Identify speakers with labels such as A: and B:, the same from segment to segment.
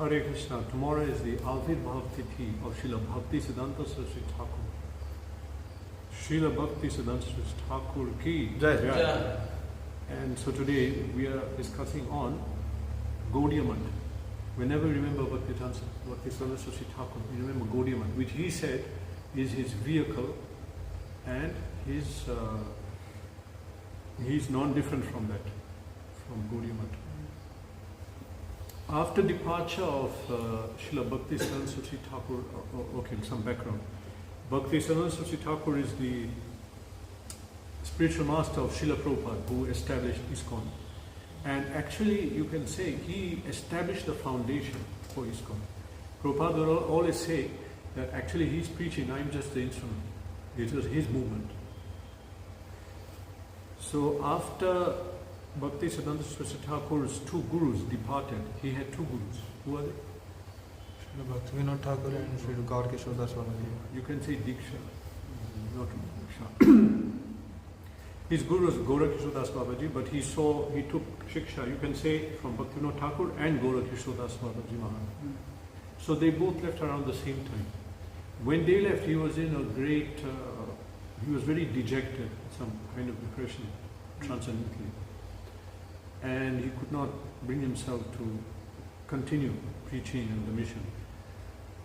A: Hare Krishna. Tomorrow is the Avirbhav Tithi of Srila Bhaktisiddhanta Saraswati Thakur. Srila Bhaktisiddhanta Saraswati Thakur ki Jai. And so today we are discussing on Gaudiya Math. Whenever we remember Bhaktisiddhanta Saraswati Thakur, we remember Gaudiya Math, which he said is his vehicle, and he's non-different from that, from Gaudiya Math. After departure of Srila Bhaktisiddhanta Saraswati Thakur, okay, some background. Bhaktisiddhanta Saraswati Thakur is the spiritual master of Srila Prabhupada, who established ISKCON. And actually, you can say he established the foundation for ISKCON. Prabhupada would always say that actually he's preaching, I'm just the instrument. It was his movement. So after Bhaktisiddhanta Saraswati Thakur's two gurus departed, he had two gurus. Who are they?
B: Srila Bhaktisiddhanta Thakur and Srila Gaudiya Swami.
A: You can say Diksha, not Diksha. His guru was Gaurakishodas Babaji, but he took Shiksha, you can say, from Bhaktisiddhanta Thakur and Gaurakishodas Babaji Maharaj. So they both left around the same time. When they left, he was in a great, he was very dejected, some kind of depression, transcendently. And he could not bring himself to continue preaching and the mission.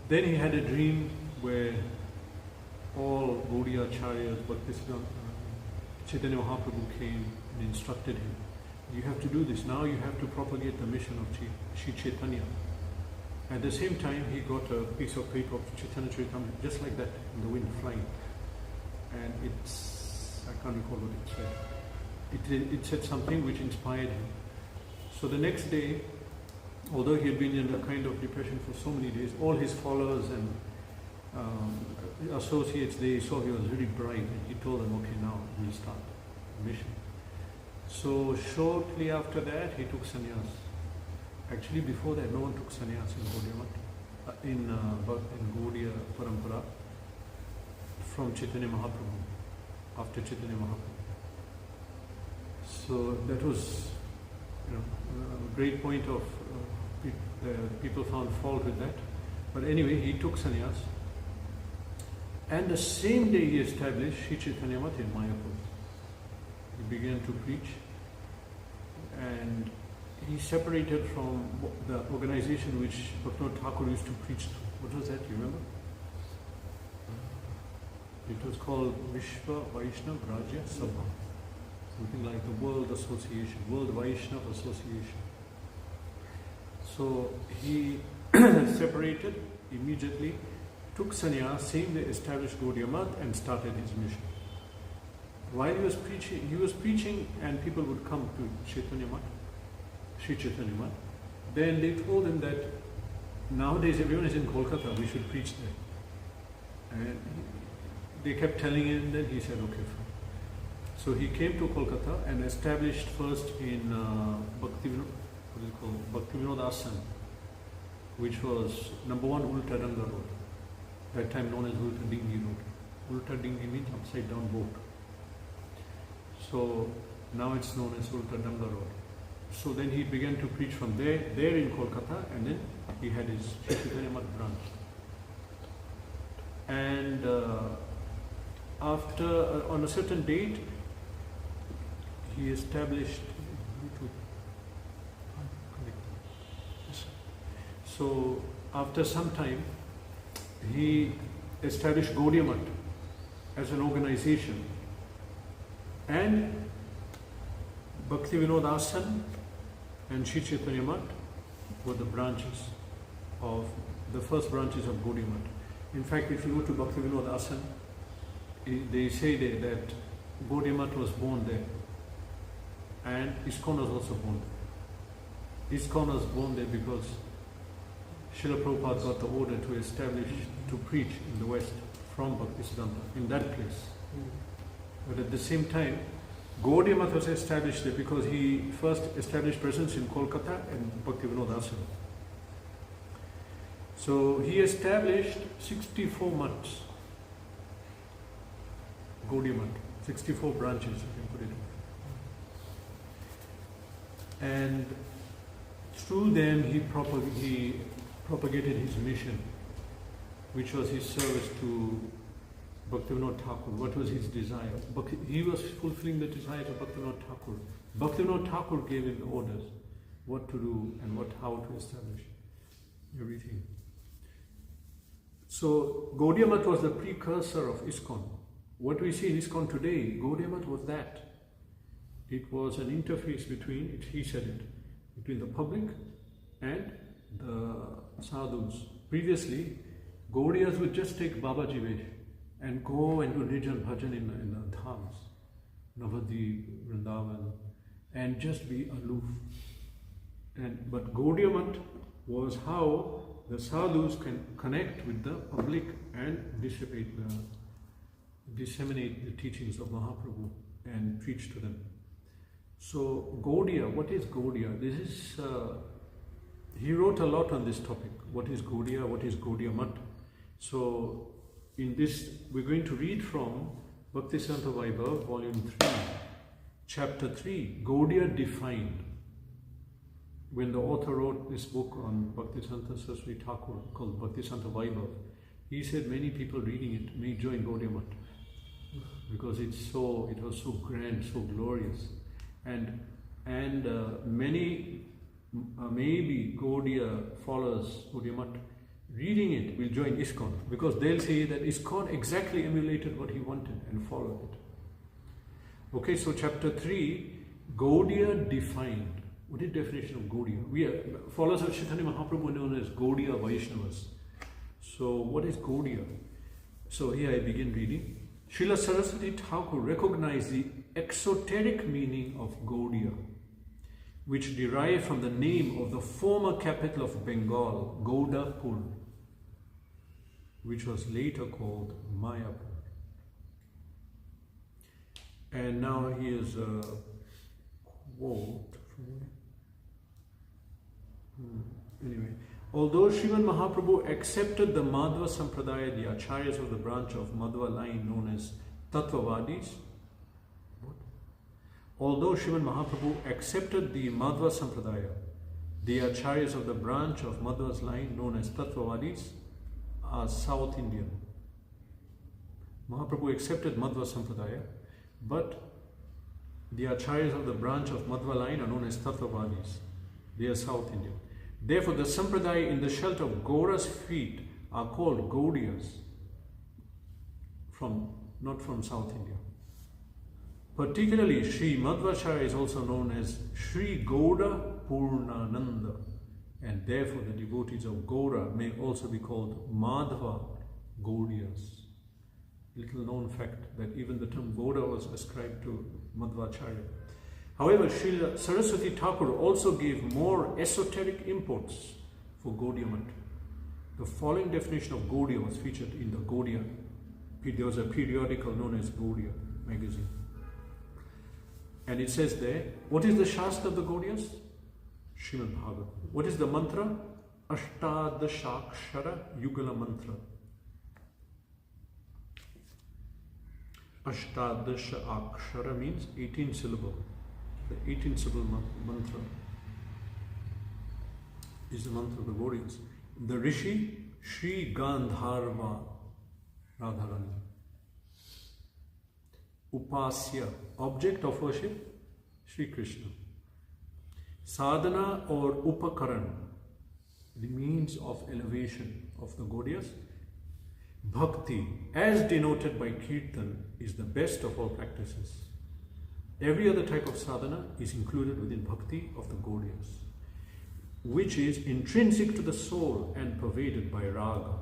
A: Then he had a dream where all Gaudiya Acharyas, Bhaktisiddhanta, Chaitanya Mahaprabhu came and instructed him, you have to do this, now you have to propagate the mission of Sri Chaitanya. At the same time, he got a piece of paper of Chaitanya Charitamrita, just like that, in the wind, flying. And I can't recall what it said. It said something which inspired him. So the next day, although he had been in a kind of depression for so many days, all his followers and associates, they saw he was very bright, and he told them, okay, now we'll start the mission. So shortly after that, he took sannyas. Actually, before that, no one took sannyas in Gaudiya Math, in Gaudiya Parampara, from Chaitanya Mahaprabhu, after Chaitanya Mahaprabhu. So that was, a great point of people found fault with that. But anyway, he took sannyas. And the same day he established Sri Chaitanya Math in Mayapur. He began to preach, and he separated from the organization which Bhaktisiddhanta Thakur used to preach to. What was that, you remember? It was called Vishva Vaishnav Rajya Sabha. Something like the World Association, World Vaishnav Association. So he separated immediately, took sannyas, same day established Gaudiya Math and started his mission. While he was preaching and people would come to Chaitanya Math, Sri Chaitanya Math. Then they told him that nowadays everyone is in Kolkata, we should preach there. And they kept telling him that, he said, okay, fine. So he came to Kolkata and established first in Bhaktivinoda Ashram, which was number 1 Ulta Danga Road, that time known as Ulta Dingi Road. Ulta Dingi means upside down boat. So now it's known as Ulta Danga Road. So then he began to preach from there in Kolkata, and then he had his Chaitanya Math branch. And after, on a certain date, he established, so after some time, he established Gaudiya Math as an organization, and Bhaktivinoda Ashram and Sri Chaitanya Math were the branches of, the first branches of Gaudiya Math. In fact, if you go to Bhaktivinoda Ashram, they say there that Gaudiya Math was born there, and ISKCON was also born there. ISKCON was born there because Srila Prabhupada got the order to establish, to preach in the West from Bhaktisiddhanta, in that place. But at the same time, Gaudiya Math was established there because he first established presence in Kolkata and Bhaktivinoda Ashram. So he established 64 maths, Gaudiya Math, 64 branches, you can put it. And through them he propagated his mission, which was his service to Bhaktivinoda Thakur. What was his desire? He was fulfilling the desires of Bhaktivinoda Thakur. Bhaktivinoda Thakur gave him the orders what to do and how to establish everything. So Gaudiya Math was the precursor of ISKCON. What we see in ISKCON today, Gaudiya Math was that. It was an interface between, he said it, between the public and the sadhus. Previously, Gaudiyas would just take Babaji Vesh and go and do Nijan Bhajan in the dhams, Navadip, Vrindavan, and just be aloof. But Gaudiya Math was how the sadhus can connect with the public and disseminate the teachings of Mahaprabhu and preach to them. So Gaudiya, what is Gaudiya? This is, he wrote a lot on this topic. What is Gaudiya? What is Gaudiya Math? So in this, we're going to read from Bhaktisiddhanta Vaibhav, volume 3, chapter 3, Gaudiya defined. When the author wrote this book on Bhaktisiddhanta Sarasvati Thakur called Bhaktisiddhanta Vaibhav, he said many people reading it may join Gaudiya Math because it was so grand, so glorious, and many maybe Gaudiya followers, Gaudiya Math, reading it will join ISKCON because they'll say that ISKCON exactly emulated what he wanted and followed it. Okay, so chapter 3, Gaudiya defined. What is the definition of Gaudiya? We are followers of Chaitanya Mahaprabhu known as Gaudiya Vaishnavas. So what is Gaudiya? So here I begin reading. Srila Sarasvati Thakur recognized the exoteric meaning of Gaudiya, which derived from the name of the former capital of Bengal, Gaudapur, which was later called Mayapur. And now here's a quote. Anyway, although Srimad Mahaprabhu accepted the Madhva Sampradaya, the acharyas of the branch of Madhva line known as Tattvavadis, although Srimad Mahaprabhu accepted the Madhva Sampradaya, the acharyas of the branch of Madhva's line known as Tattvavadis are South Indian. Mahaprabhu accepted Madhva Sampradaya, but the acharyas of the branch of Madhva line are known as Tattvavadis. They are South Indian. Therefore, the Sampradaya in the shelter of Gaura's feet are called Gaudiyas, not from South India. Particularly, Sri Madhvacharya is also known as Sri Gauda Purnananda, and therefore the devotees of Gaura may also be called Madhva Gaudiyas. Little known fact that even the term Gauda was ascribed to Madhvacharya. However, Srila Saraswati Thakur also gave more esoteric imports for Gaudiya Math. The following definition of Gaudiya was featured in the Gaudiya. There was a periodical known as Gaudiya magazine. And it says there, what is the Shastra of the Gaudiyas? Srimad Bhagavatam. What is the mantra? Ashtadashakshara Yugala mantra. Ashtadasha Akshara means 18 syllable. The 18 syllable mantra is the mantra of the Gaudiyas. The Rishi, Sri Gandharva Radharani. Upasya, object of worship, Sri Krishna. Sadhana or Upakaran, the means of elevation of the Gaudiyas. Bhakti, as denoted by Kirtan, is the best of all practices. Every other type of sadhana is included within Bhakti of the Gaudiyas, which is intrinsic to the soul and pervaded by Raga.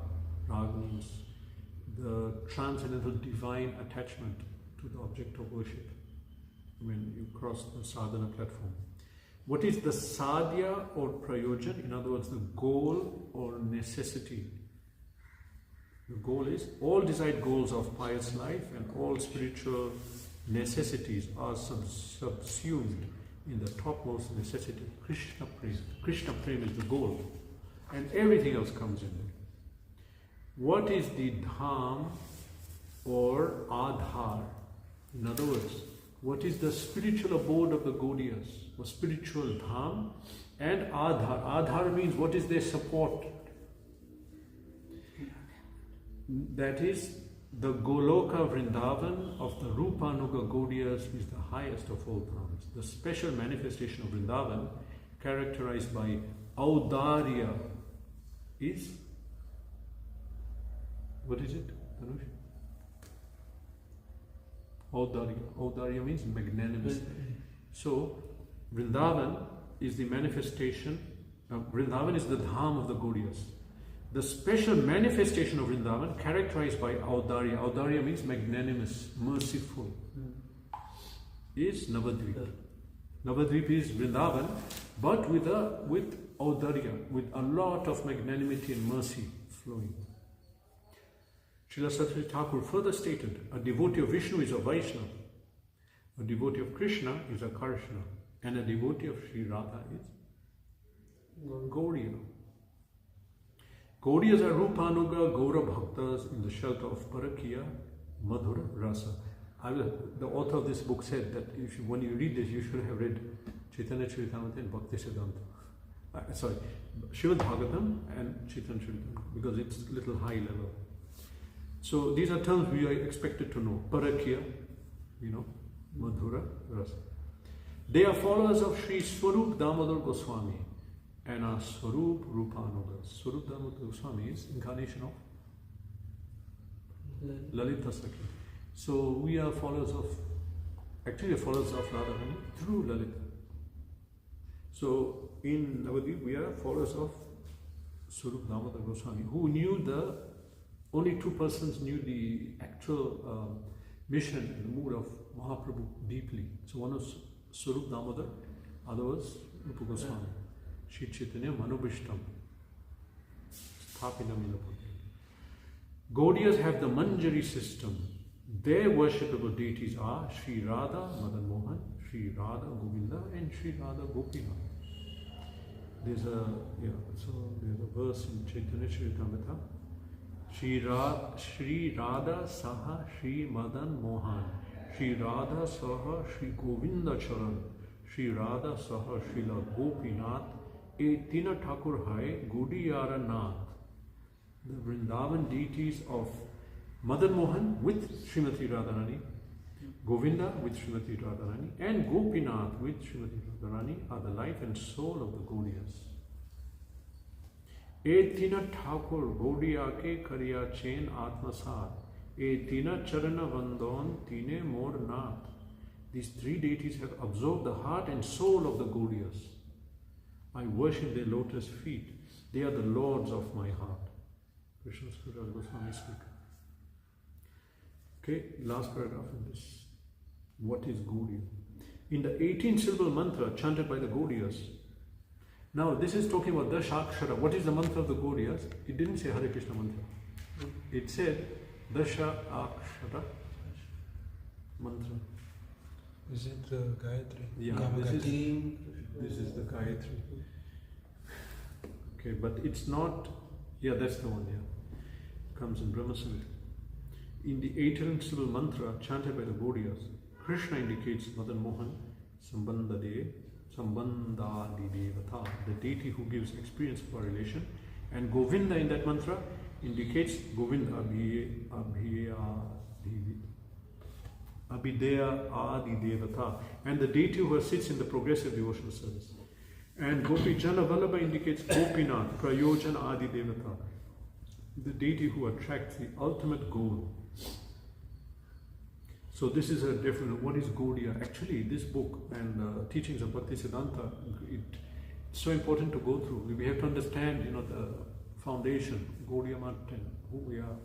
A: Raga means the transcendental divine attachment to the object of worship when you cross the sadhana platform. What is the sadhya or prayojan? In other words, the goal or necessity. The goal is all desired goals of pious life and all spiritual necessities are subsumed in the topmost necessity, Krishna Prem. Krishna Prem is the goal, and everything else comes in there. What is the dham or adhar? In other words, what is the spiritual abode of the Gaudiyas, or spiritual dham, and adhar? Adhar means what is their support, That is, the Goloka Vrindavan of the Rupanuga Gaudiyas is the highest of all dhams. The special manifestation of Vrindavan, characterized by Audarya, is, what is it, Tanush? Audarya. Audarya means magnanimous. So, Vrindavan is the manifestation, Vrindavan is the dham of the Gaudiyas. The special manifestation of Vrindavan, characterized by Audarya, Audarya means magnanimous, merciful, is Navadvip. Navadvip is Vrindavan, but with Audarya, with a lot of magnanimity and mercy flowing. Srila Saraswati Thakur further stated, a devotee of Vishnu is a Vaishnava, a devotee of Krishna is a Karshna, and a devotee of Sri Radha is Gaudiya. Gaudiyas are Rupanuga Gaura Bhaktas in the shelter of Parakiya Madhura Rasa. The author of this book said that when you read this, you should have read Chaitanya Charitamrita and Bhaktisiddhanta. Srimad Bhagavatam and Chaitanya Charitamrita, because it's a little high level. So these are terms we are expected to know. Parakiya, Madhura Rasa. They are followers of Sri Swarup Damodar Goswami and are Swarup Rupanuga. Swarup Damodar Goswami is incarnation of Lalita Sakhi. So we are followers of Radharani through Lalita. So in Navadvip we are followers of Swarup Damodar Goswami, who knew only two persons knew the actual mission and the mood of Mahaprabhu deeply. So one was Swarup Damodar, other was Rupa Goswami. Shri Chaitanya Manubhishtam Sthapinam Ilapati. Gaudiyas have the Manjari system. Their worshipable deities are Sri Radha Madan Mohan, Sri Radha Govinda, and Sri Radha Gopinath. There's a verse in Chaitanya Charitamrita. Shri Radha Saha Shri Madan Mohan, Shri Radha Saha Shri Govinda Charan, Shri Radha Saha Srila Gopinath, E Tina Thakur Hai Gaudiyara Nath. The Vrindavan deities of Madan Mohan with Srimati Radharani, Govinda with Srimati Radharani, and Gopinath with Srimati Radharani are the life and soul of the Gaudiyas. E Tina Thakur Gaudiya ke Kariya Chain Atmasat, E Tina Charana Vandon Tine Mor Nath. These three deities have absorbed the heart and soul of the Gaudiyas. I worship their lotus feet. They are the lords of my heart. Krishna Sura Goswami speaker. Okay, last paragraph in this. What is Gaudiya? In the 18-syllable mantra chanted by the Gaudiyas. Now, this is talking about Dasha-akshara. What is the mantra of the Gaudiyas? It didn't say Hare Krishna mantra. It said Dasha-akshara mantra.
B: Is it the Gayatri?
A: Yeah, this is the Gayatri. Okay, but it's not. Yeah, that's the one. Yeah, comes in Brahma Samhita. In the 18-syllable mantra chanted by the Gaudiyas, Krishna indicates Madan Mohan, Sambandadi Devata, the deity who gives experience of our relation, and Govinda in that mantra indicates Govinda Abhideya Adi Devata, and the deity who sits in the progressive devotional service. And Gopi Jana Vallabha indicates Gopinath, Prayojana Adi Devata, the deity who attracts the ultimate goal. So this is a different, what is Gaudiya? Actually, this book and teachings of Bhaktisiddhanta, it's so important to go through. We have to understand, the foundation, Gaudiya Mat and who we are,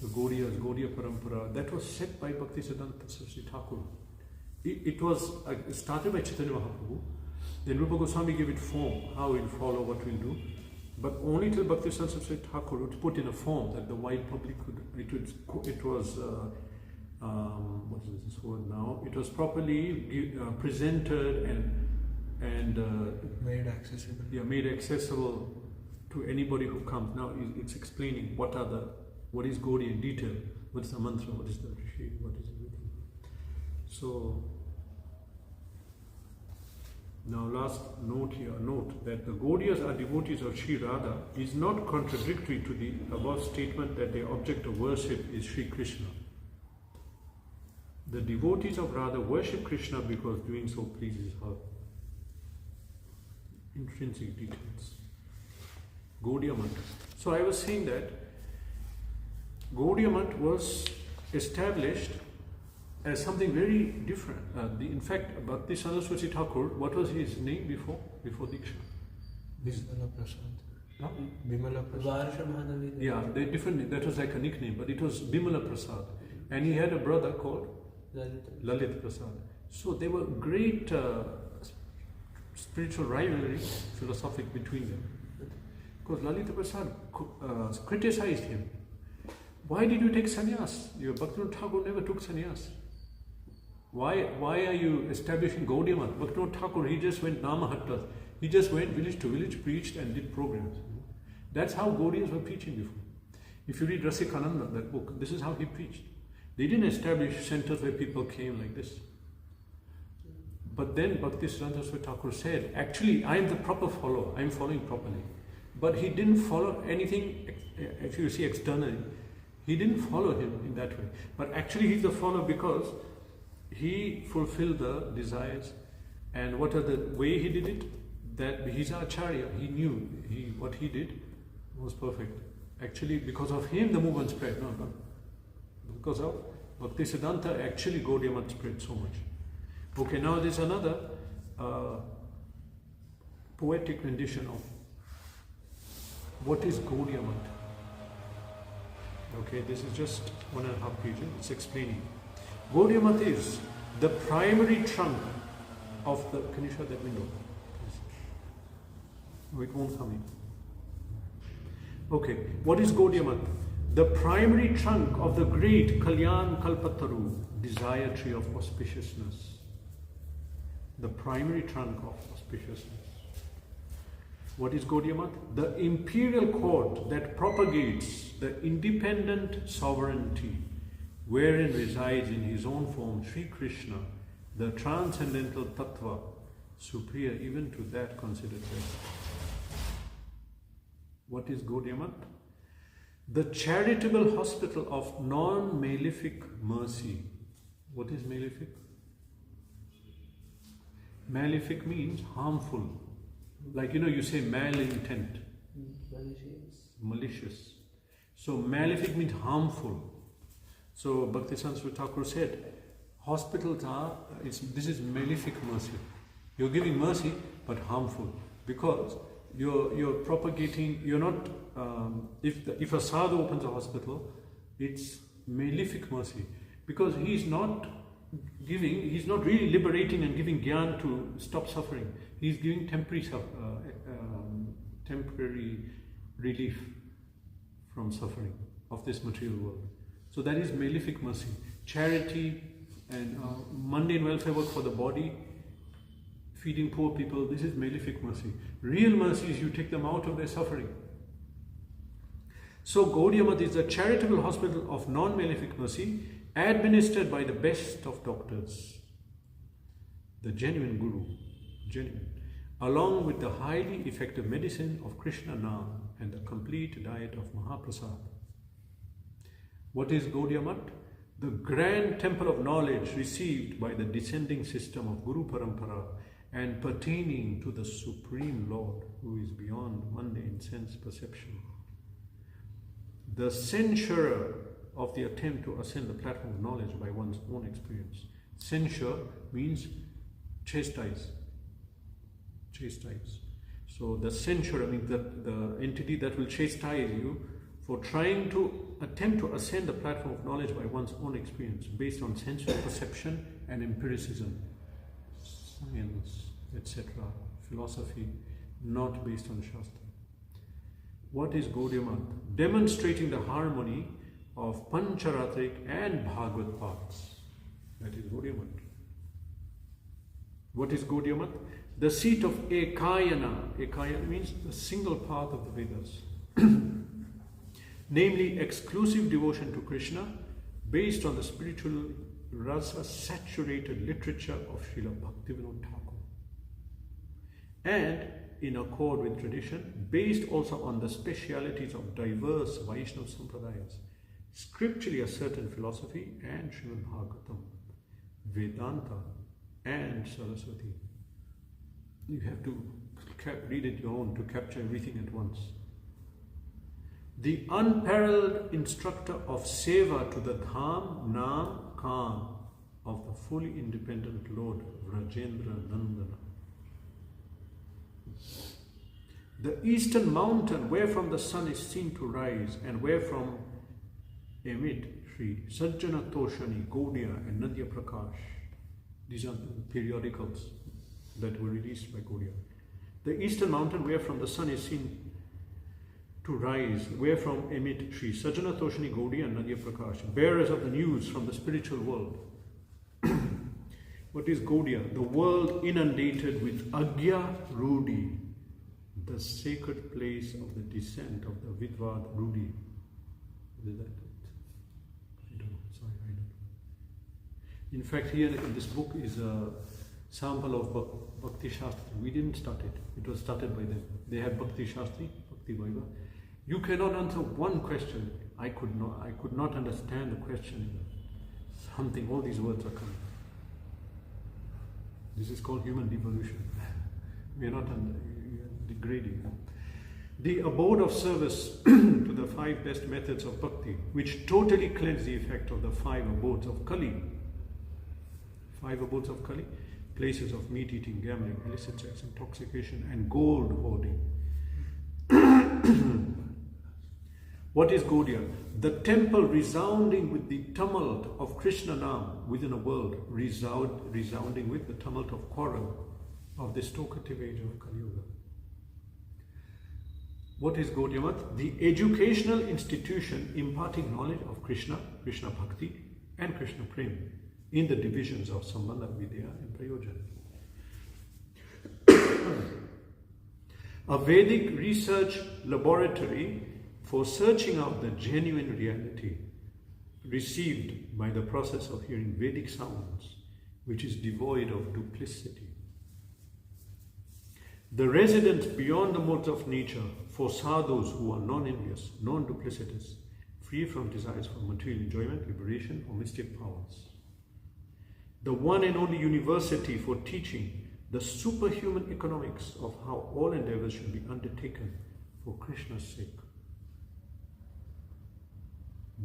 A: the Gaudiyas, Gaudiya Parampara. That was set by Bhaktisiddhanta Saraswati Thakur. It was started by Chaitanya Mahaprabhu. Then Rupa Goswami gave it form, how we'll follow, what we'll do. But only till Bhaktisiddhanta Saraswati Thakur would put in a form that the wide public could, it was what is this word now? It was properly presented and
B: made accessible.
A: Yeah, made accessible to anybody who comes. Now it's explaining what is Gaudiya in detail, what is the mantra, what is the Rishi, what is everything. So Now last note here, note that the Gaudiyas are devotees of Sri Radha is not contradictory to the above statement that their object of worship is Sri Krishna. The devotees of Radha worship Krishna because doing so pleases her. Intrinsic details. Gaudiya Math. So I was saying that Gaudiya Math was established as something very different. In fact, Bhakti Sarasvati Thakur, what was his name before Diksha?
B: Bimala Prasad.
A: Huh?
B: Bimala Prasad.
A: Yeah, they different. That was like a nickname, but it was Bimala Prasad, and he had a brother called Lalit Prasad. So they were great spiritual rivalry, philosophic between them. Because Lalita Prasad criticized him. Why did you take sannyas? Your Bhaktivinoda Thakur never took sannyas. Why are you establishing Gaudiya Math? Bhaktivinoda Thakur, he just went Namahattas. He just went village to village, preached and did programs. That's how Gaudiyas were preaching before. If you read Rasikananda, that book, this is how he preached. They didn't establish centers where people came like this. But then Bhaktisiddhanta Thakur said, actually, I am the proper follower. I am following properly. But he didn't follow anything, if you see externally, he didn't follow him in that way. But actually he's the follower because he fulfilled the desires. And what are the way he did it? That he's Acharya. He knew what he did was perfect. Actually, because of him, the movement spread. No. Because of Bhaktisiddhanta, actually Gaudiya Math spread so much. Okay, now there's another poetic rendition of what is Gaudiya Math. Okay, this is just 1.5 pages. It's explaining. Gaudiya Math is the primary trunk of the. Can you shut that window? Oh, it won't come in. Okay, what is Gaudiya Math? The primary trunk of the great Kalyan Kalpataru, desire tree of auspiciousness. The primary trunk of auspiciousness. What is Gaudiya Math? The imperial court that propagates the independent sovereignty wherein resides in his own form Sri Krishna, the transcendental tattva, superior even to that considered best. What is Gaudiya Math? The charitable hospital of non-malefic mercy. What is malefic? Malefic means harmful. Like, you say malintent. Malicious. So malefic means harmful. So Bhaktisiddhanta Thakur said, hospitals are, this is malefic mercy. You're giving mercy, but harmful. Because you're propagating, you're not, if a sadhu opens a hospital, it's malefic mercy. Because he's not really liberating and giving gyan to stop suffering. He's giving temporary relief from suffering of this material world. So that is malefic mercy. Charity and mundane welfare work for the body, feeding poor people, this is malefic mercy. Real mercy is you take them out of their suffering. So Gaudiya Math is a charitable hospital of non-malefic mercy administered by the best of doctors, the genuine Guru, along with the highly effective medicine of Krishna Nam and the complete diet of Mahaprasad. What is Gaudiya Math? The grand temple of knowledge received by the descending system of Guru Parampara and pertaining to the Supreme Lord who is beyond mundane sense perception. The censurer of the attempt to ascend the platform of knowledge by one's own experience. Censure means chastise. So the censurer means the entity that will chastise you for trying to attempt to ascend the platform of knowledge by one's own experience based on sensual perception and empiricism, science, etc., philosophy, not based on Shastra. What is Gaudiya Math? Demonstrating the harmony of Pancharatric and Bhagavad paths. That is Gaudiya Math. What is Gaudiya Math? The seat of Ekayana. Ekayana means the single path of the Vedas. Namely, exclusive devotion to Krishna based on the spiritual rasa saturated literature of Srila Bhaktivinoda Thakur. and in accord with tradition, based also on the specialities of diverse Vaishnava Sampradayas, scripturally ascertained philosophy and Srimad Bhagavatam, Vedanta and Sarasvati. You have to read it your own to capture everything at once. The unparalleled instructor of seva to the Dham, Nam, Kam of the fully independent Lord Vrajendra Nandana. The eastern mountain wherefrom the sun is seen to rise and wherefrom emit Sri Sajjana Toshani, Gaudiya and Nadya Prakash. These are the periodicals that were released by Gaudiya. The eastern mountain wherefrom the sun is seen to rise, wherefrom emit Sri Sajjana Toshani, Gaudiya and Nadya Prakash, bearers of the news from the spiritual world. What is Gaudiya? The world inundated with Agya Rudi, the sacred place of the descent of the Vidvad Rudi. Is that it? I don't know. Sorry, I don't know. In fact, here in this book is a sample of Bhakti Shastri. We didn't start it. It was started by them. They have Bhakti Shastri, Bhakti Vaibha. You cannot answer one question. I could not understand the question. Something, all these words are coming. This is called human devolution. We are not degrading. The abode of service to the 5 best methods of bhakti, which totally cleanse the effect of the 5 abodes of Kali. 5 abodes of Kali, places of meat eating, gambling, illicit sex, intoxication, and gold hoarding. What is Gaudiya? The temple resounding with the tumult of Krishna Nam within a world, resounding with the tumult of quarrel of this talkative age of Kali Yuga. What is Gaudiya Mat? The educational institution imparting knowledge of Krishna, Krishna Bhakti and Krishna Prem in the divisions of Sambandha, Vidya and Prayojan. A Vedic research laboratory for searching out the genuine reality received by the process of hearing Vedic sounds, which is devoid of duplicity. The residence beyond the modes of nature for sadhus who are non-envious, non-duplicitous, free from desires for material enjoyment, liberation or mystic powers. The one and only university for teaching the superhuman economics of how all endeavors should be undertaken for Krishna's sake.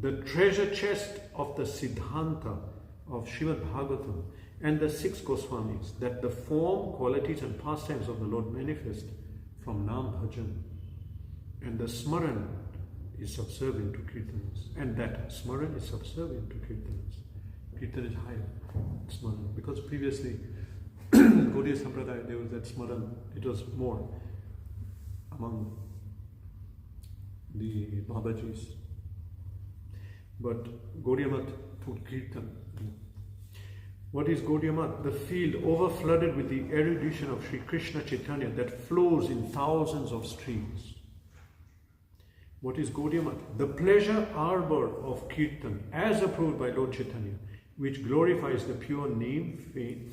A: The treasure chest of the Siddhanta of Srimad Bhagavatam and the 6 Goswamis, that the form, qualities and pastimes of the Lord manifest from Nam Bhajan, and the Smaran is subservient to Kirtanas, and that Smaran is subservient to Kirtanas. Kirtan is higher Smaran, because previously Gaudiya Sampradaya there was that Smaran, it was more among the Babajis. But Gaudiya Mat put Kirtan. What is Gaudiya Mat? The field overflooded with the erudition of Sri Krishna Chaitanya that flows in thousands of streams. What is Gaudiya Mat? The pleasure arbor of Kirtan as approved by Lord Chaitanya, which glorifies the pure name,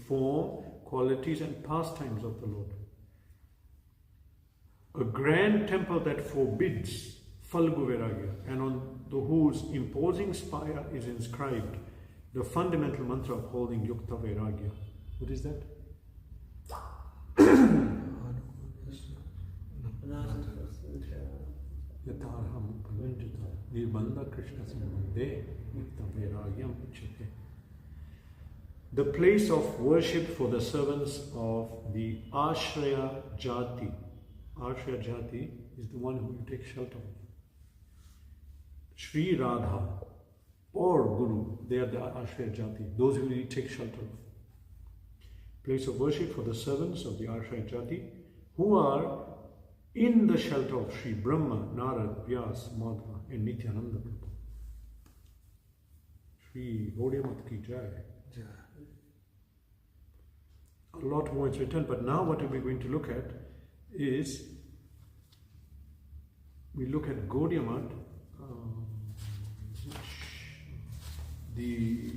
A: form, qualities and pastimes of the Lord. A grand temple that forbids Falgu Vairagya, and on whose imposing spire is inscribed the fundamental mantra of holding Yukta Vairagya. What is that? Yatarham Pavanjita Nirbandha Krishna Sambandhe Yukta Vairagyam Uchate. The place of worship for the servants of the Ashraya Jati. Ashraya Jati is the one who you take shelter of. Sri Radha or Guru, they are the Ashraya Jati, those who you take shelter of. Place of worship for the servants of the Ashraya Jati who are in the shelter of Sri Brahma, Narad, Vyas, Madhva and Nityananda Prabhu. Sri Gaudiya Mat Ki Jai. A lot more is written, but now what we're going to look at is, we look at Gaudiya Mat, the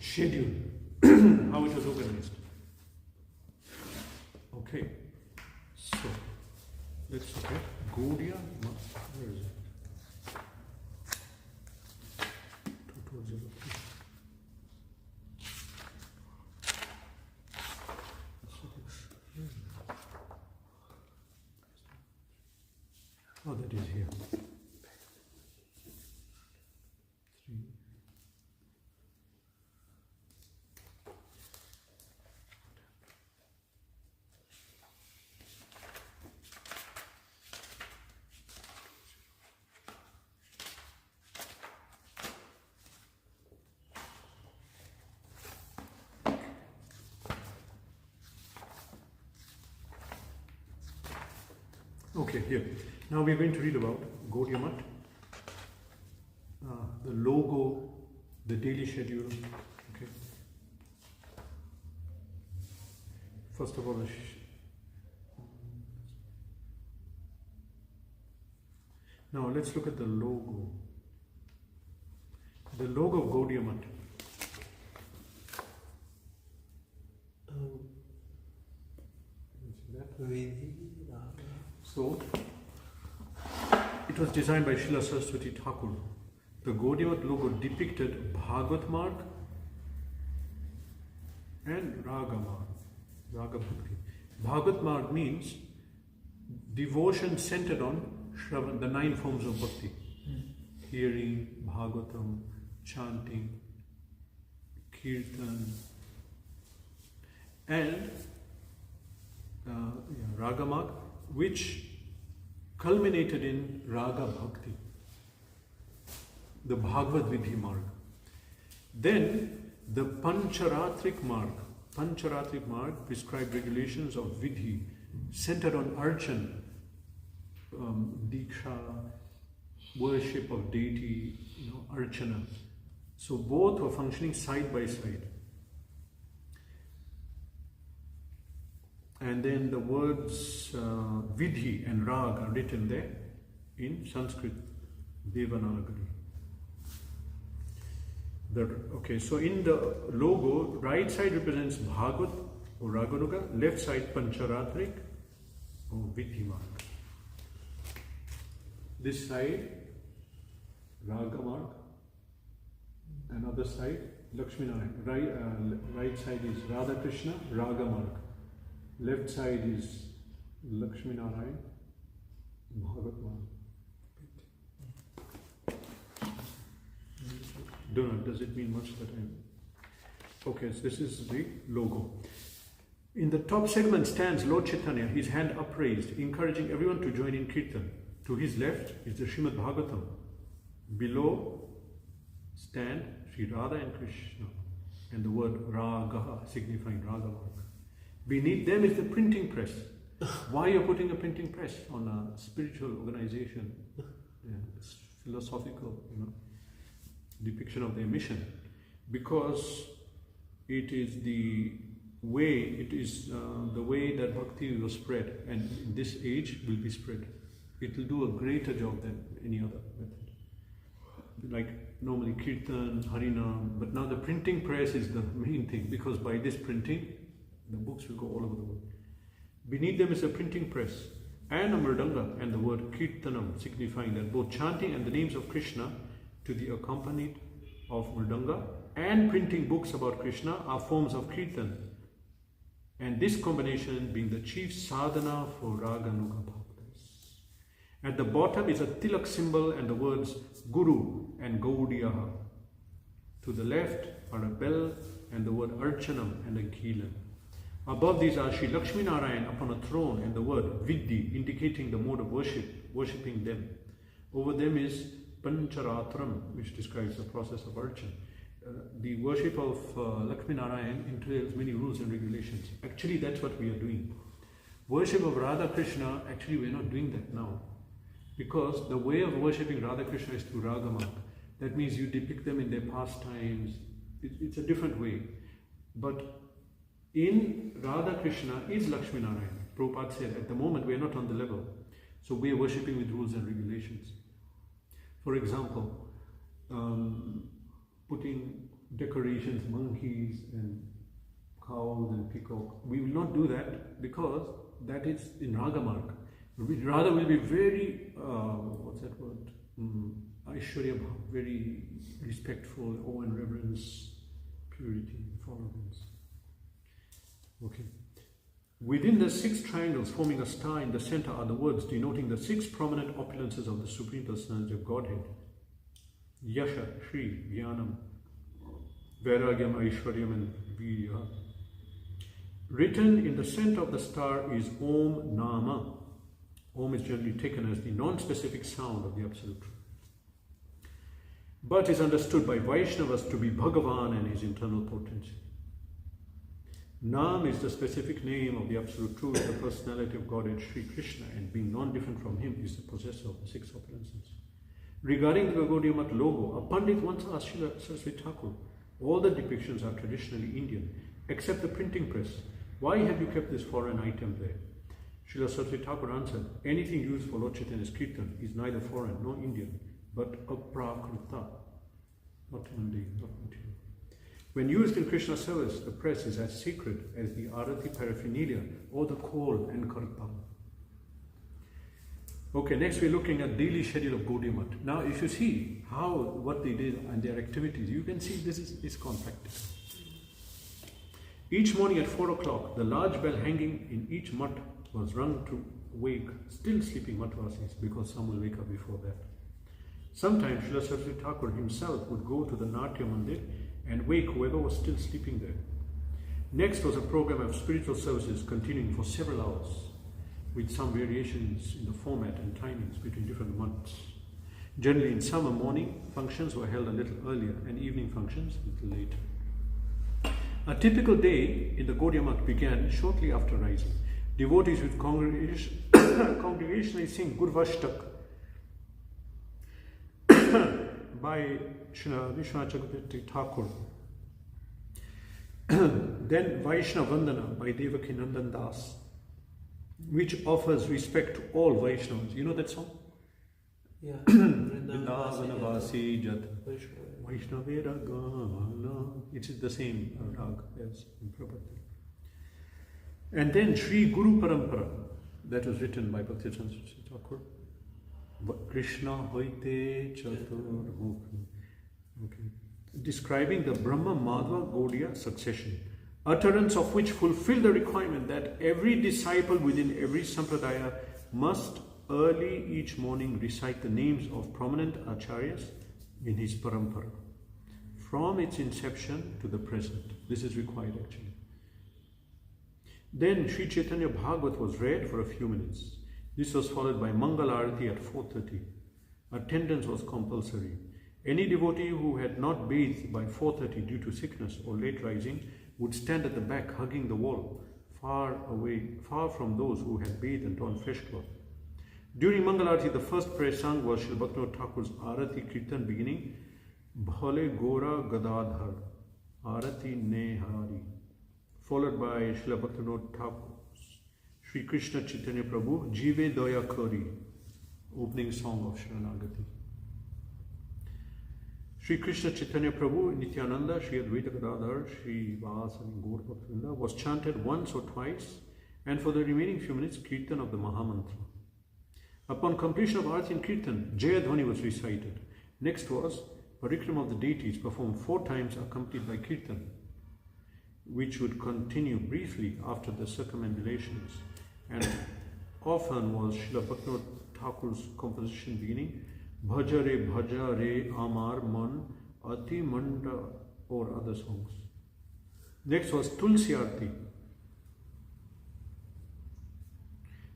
A: schedule, how it was organized. Okay, Gaudiya, where is it? 2203. Oh, that is here. 3. Okay, here. Now we're going to read about Gaudiya Math, the logo, the daily schedule. Okay. First of all, now let's look at the logo. The logo of Gaudiya Math. So, it was designed by Srila Sarasvati Thakura. The Gaudiya Math logo depicted Bhagavad Marg and Raga Marg, Raga Bhakti. Bhagavad Marg means devotion centered on Shravan, the 9 forms of Bhakti. Hearing, Bhagavatam, chanting, Kirtan, and Raga Marg, which culminated in Raga Bhakti, the Bhagavad Vidhi Marg. Then the Pancharatrik Marg prescribed regulations of Vidhi centered on Archan, Diksha, worship of deity, Archana. So both were functioning side by side. And then the words Vidhi and Rag are written there in Sanskrit, Devanagari. Okay, so in the logo, right side represents Bhagavad or Raganuga, left side Pancharatrik or Vidhi Marg. This side, Raga Marg, and other side, Lakshmi Narayan. Right side is Radha Krishna, Raga Marg. Left side is Lakshmi Narayan, Bhagavad Marg. Don't know, does it mean much that I... Okay, so this is the logo. In the top segment stands Lord Chaitanya, his hand upraised, encouraging everyone to join in Kirtan. To his left is the Srimad Bhagavatam. Below stand Sri Radha and Krishna, and the word Raga signifying Raga Marg. Beneath them is the printing press. Why you're putting a printing press on a spiritual organization? It's philosophical, depiction of their mission. Because it is the way, the way that bhakti was spread, and in this age will be spread. It will do a greater job than any other method. Like normally Kirtan, Harinam, but now the printing press is the main thing, because by this printing, the books will go all over the world. Beneath them is a printing press and a mridanga, and the word Kirtanam, signifying that both chanting and the names of Krishna to the accompaniment of mridanga and printing books about Krishna are forms of Kirtan. And this combination being the chief sadhana for Raganuga Bhaktas. At the bottom is a tilak symbol and the words Guru and Gaudiya. To the left are a bell and the word Archanam and a Ghilan. Above these are Sri Lakshmi Narayan upon a throne and the word Vidhi, indicating the mode of worshipping them. Over them is Pancharatram, which describes the process of Archan. The worship of Lakshmi Narayan entails many rules and regulations. Actually, that's what we are doing. Worship of Radha Krishna, actually we are not doing that now. Because the way of worshipping Radha Krishna is through Raga Marg. That means you depict them in their pastimes. It's a different way. But in Radha Krishna is Lakshmi Narayan. Prabhupada said, at the moment we are not on the level. So we are worshipping with rules and regulations. For example, putting decorations, monkeys and cows and peacock. We will not do that because that is in Raga Marg. Rather will be very, what's that word? Aishwarya Bhav, very respectful, awe and reverence, purity, tolerance. Okay. Within the 6 triangles forming a star in the center are the words denoting the 6 prominent opulences of the Supreme Personality of Godhead. Yasha, Shri, Jnanam, Vairagyam, Aishwaryam and Virya. Written in the center of the star is Om Nama. Om is generally taken as the non-specific sound of the Absolute Truth, but is understood by Vaishnavas to be Bhagavan and his internal potency. Nam is the specific name of the Absolute Truth, the personality of Godhead Sri Krishna, and being non-different from him is the possessor of the 6 opulences. Regarding the Gaudiya Math logo, a Pandit once asked Srila Sarasvati Thakur, all the depictions are traditionally Indian, except the printing press. Why have you kept this foreign item there? Srila Sarasvati Thakur answered, anything used for Lord Chaitanya's Kirtan is neither foreign nor Indian, but aprakrita, not mundane, not material. When used in Krishna service, the press is as sacred as the arati paraphernalia or the coal and karta. Okay, next we're looking at daily schedule of Gaudiya Math. Now, if you see what they did and their activities, you can see this is compact. Each morning at 4 o'clock, the large bell hanging in each math was rung to wake still sleeping Mathvasis, because some will wake up before that. Sometimes Srila Saraswati Thakur himself would go to the Natya Mandir and wake whoever was still sleeping there. Next was a program of spiritual services continuing for several hours, with some variations in the format and timings between different months. Generally in summer, morning functions were held a little earlier and evening functions a little later. A typical day in the Gaudiya Math began shortly after rising. Devotees with congregationally sing Gurvashtak by Srila Vishwanath Chakravarti Thakur. Then Vaishnava Vandana by Devaki Nandan Das, which offers respect to all Vaishnavas. You know that song?
C: Yeah.
A: Vrindavanavasi Jat Vaishnavera Gana. It is the same rag as in Prabhupada. And then Sri Guru Parampara, that was written by Bhaktisiddhanta Thakur. Krishna Hoite Chatur Mukhi. Okay. Describing the Brahma Madhva Gaudiya succession, utterance of which fulfill the requirement that every disciple within every sampradaya must early each morning recite the names of prominent acharyas in his parampara, from its inception to the present. This is required actually. Then Sri Chaitanya Bhagavat was read for a few minutes. This was followed by Mangal Arati at 4:30. Attendance was compulsory. Any devotee who had not bathed by 4:30 due to sickness or late rising would stand at the back hugging the wall, far from those who had bathed and torn fresh cloth. During Mangal Arati, the first prayer sung was Srila Bhaktivinoda Thakur's Arati Kirtan beginning, Bhale Gora Gadadhar, Arati Nehari, followed by Srila Bhaktivinoda Thakur's Sri Krishna Chaitanya Prabhu, Jive Daya Kari, opening song of Sharanagati. Sri Krishna Chaitanya Prabhu, Nityananda, Sri Advaita Gadadhar, Sri Vas and Gaur Bhaktivinoda was chanted once or twice, and for the remaining few minutes, Kirtan of the Mahamantra. Upon completion of Arati and Kirtan, Jayadhwani was recited. Next was Parikrama of the deities performed 4 times accompanied by Kirtan, which would continue briefly after the circumambulations, and often was Srila Bhaktivinoda Thakur's composition beginning Bhaja Re Amar Man Ati Manda or other songs. Next was Tulsi Arati,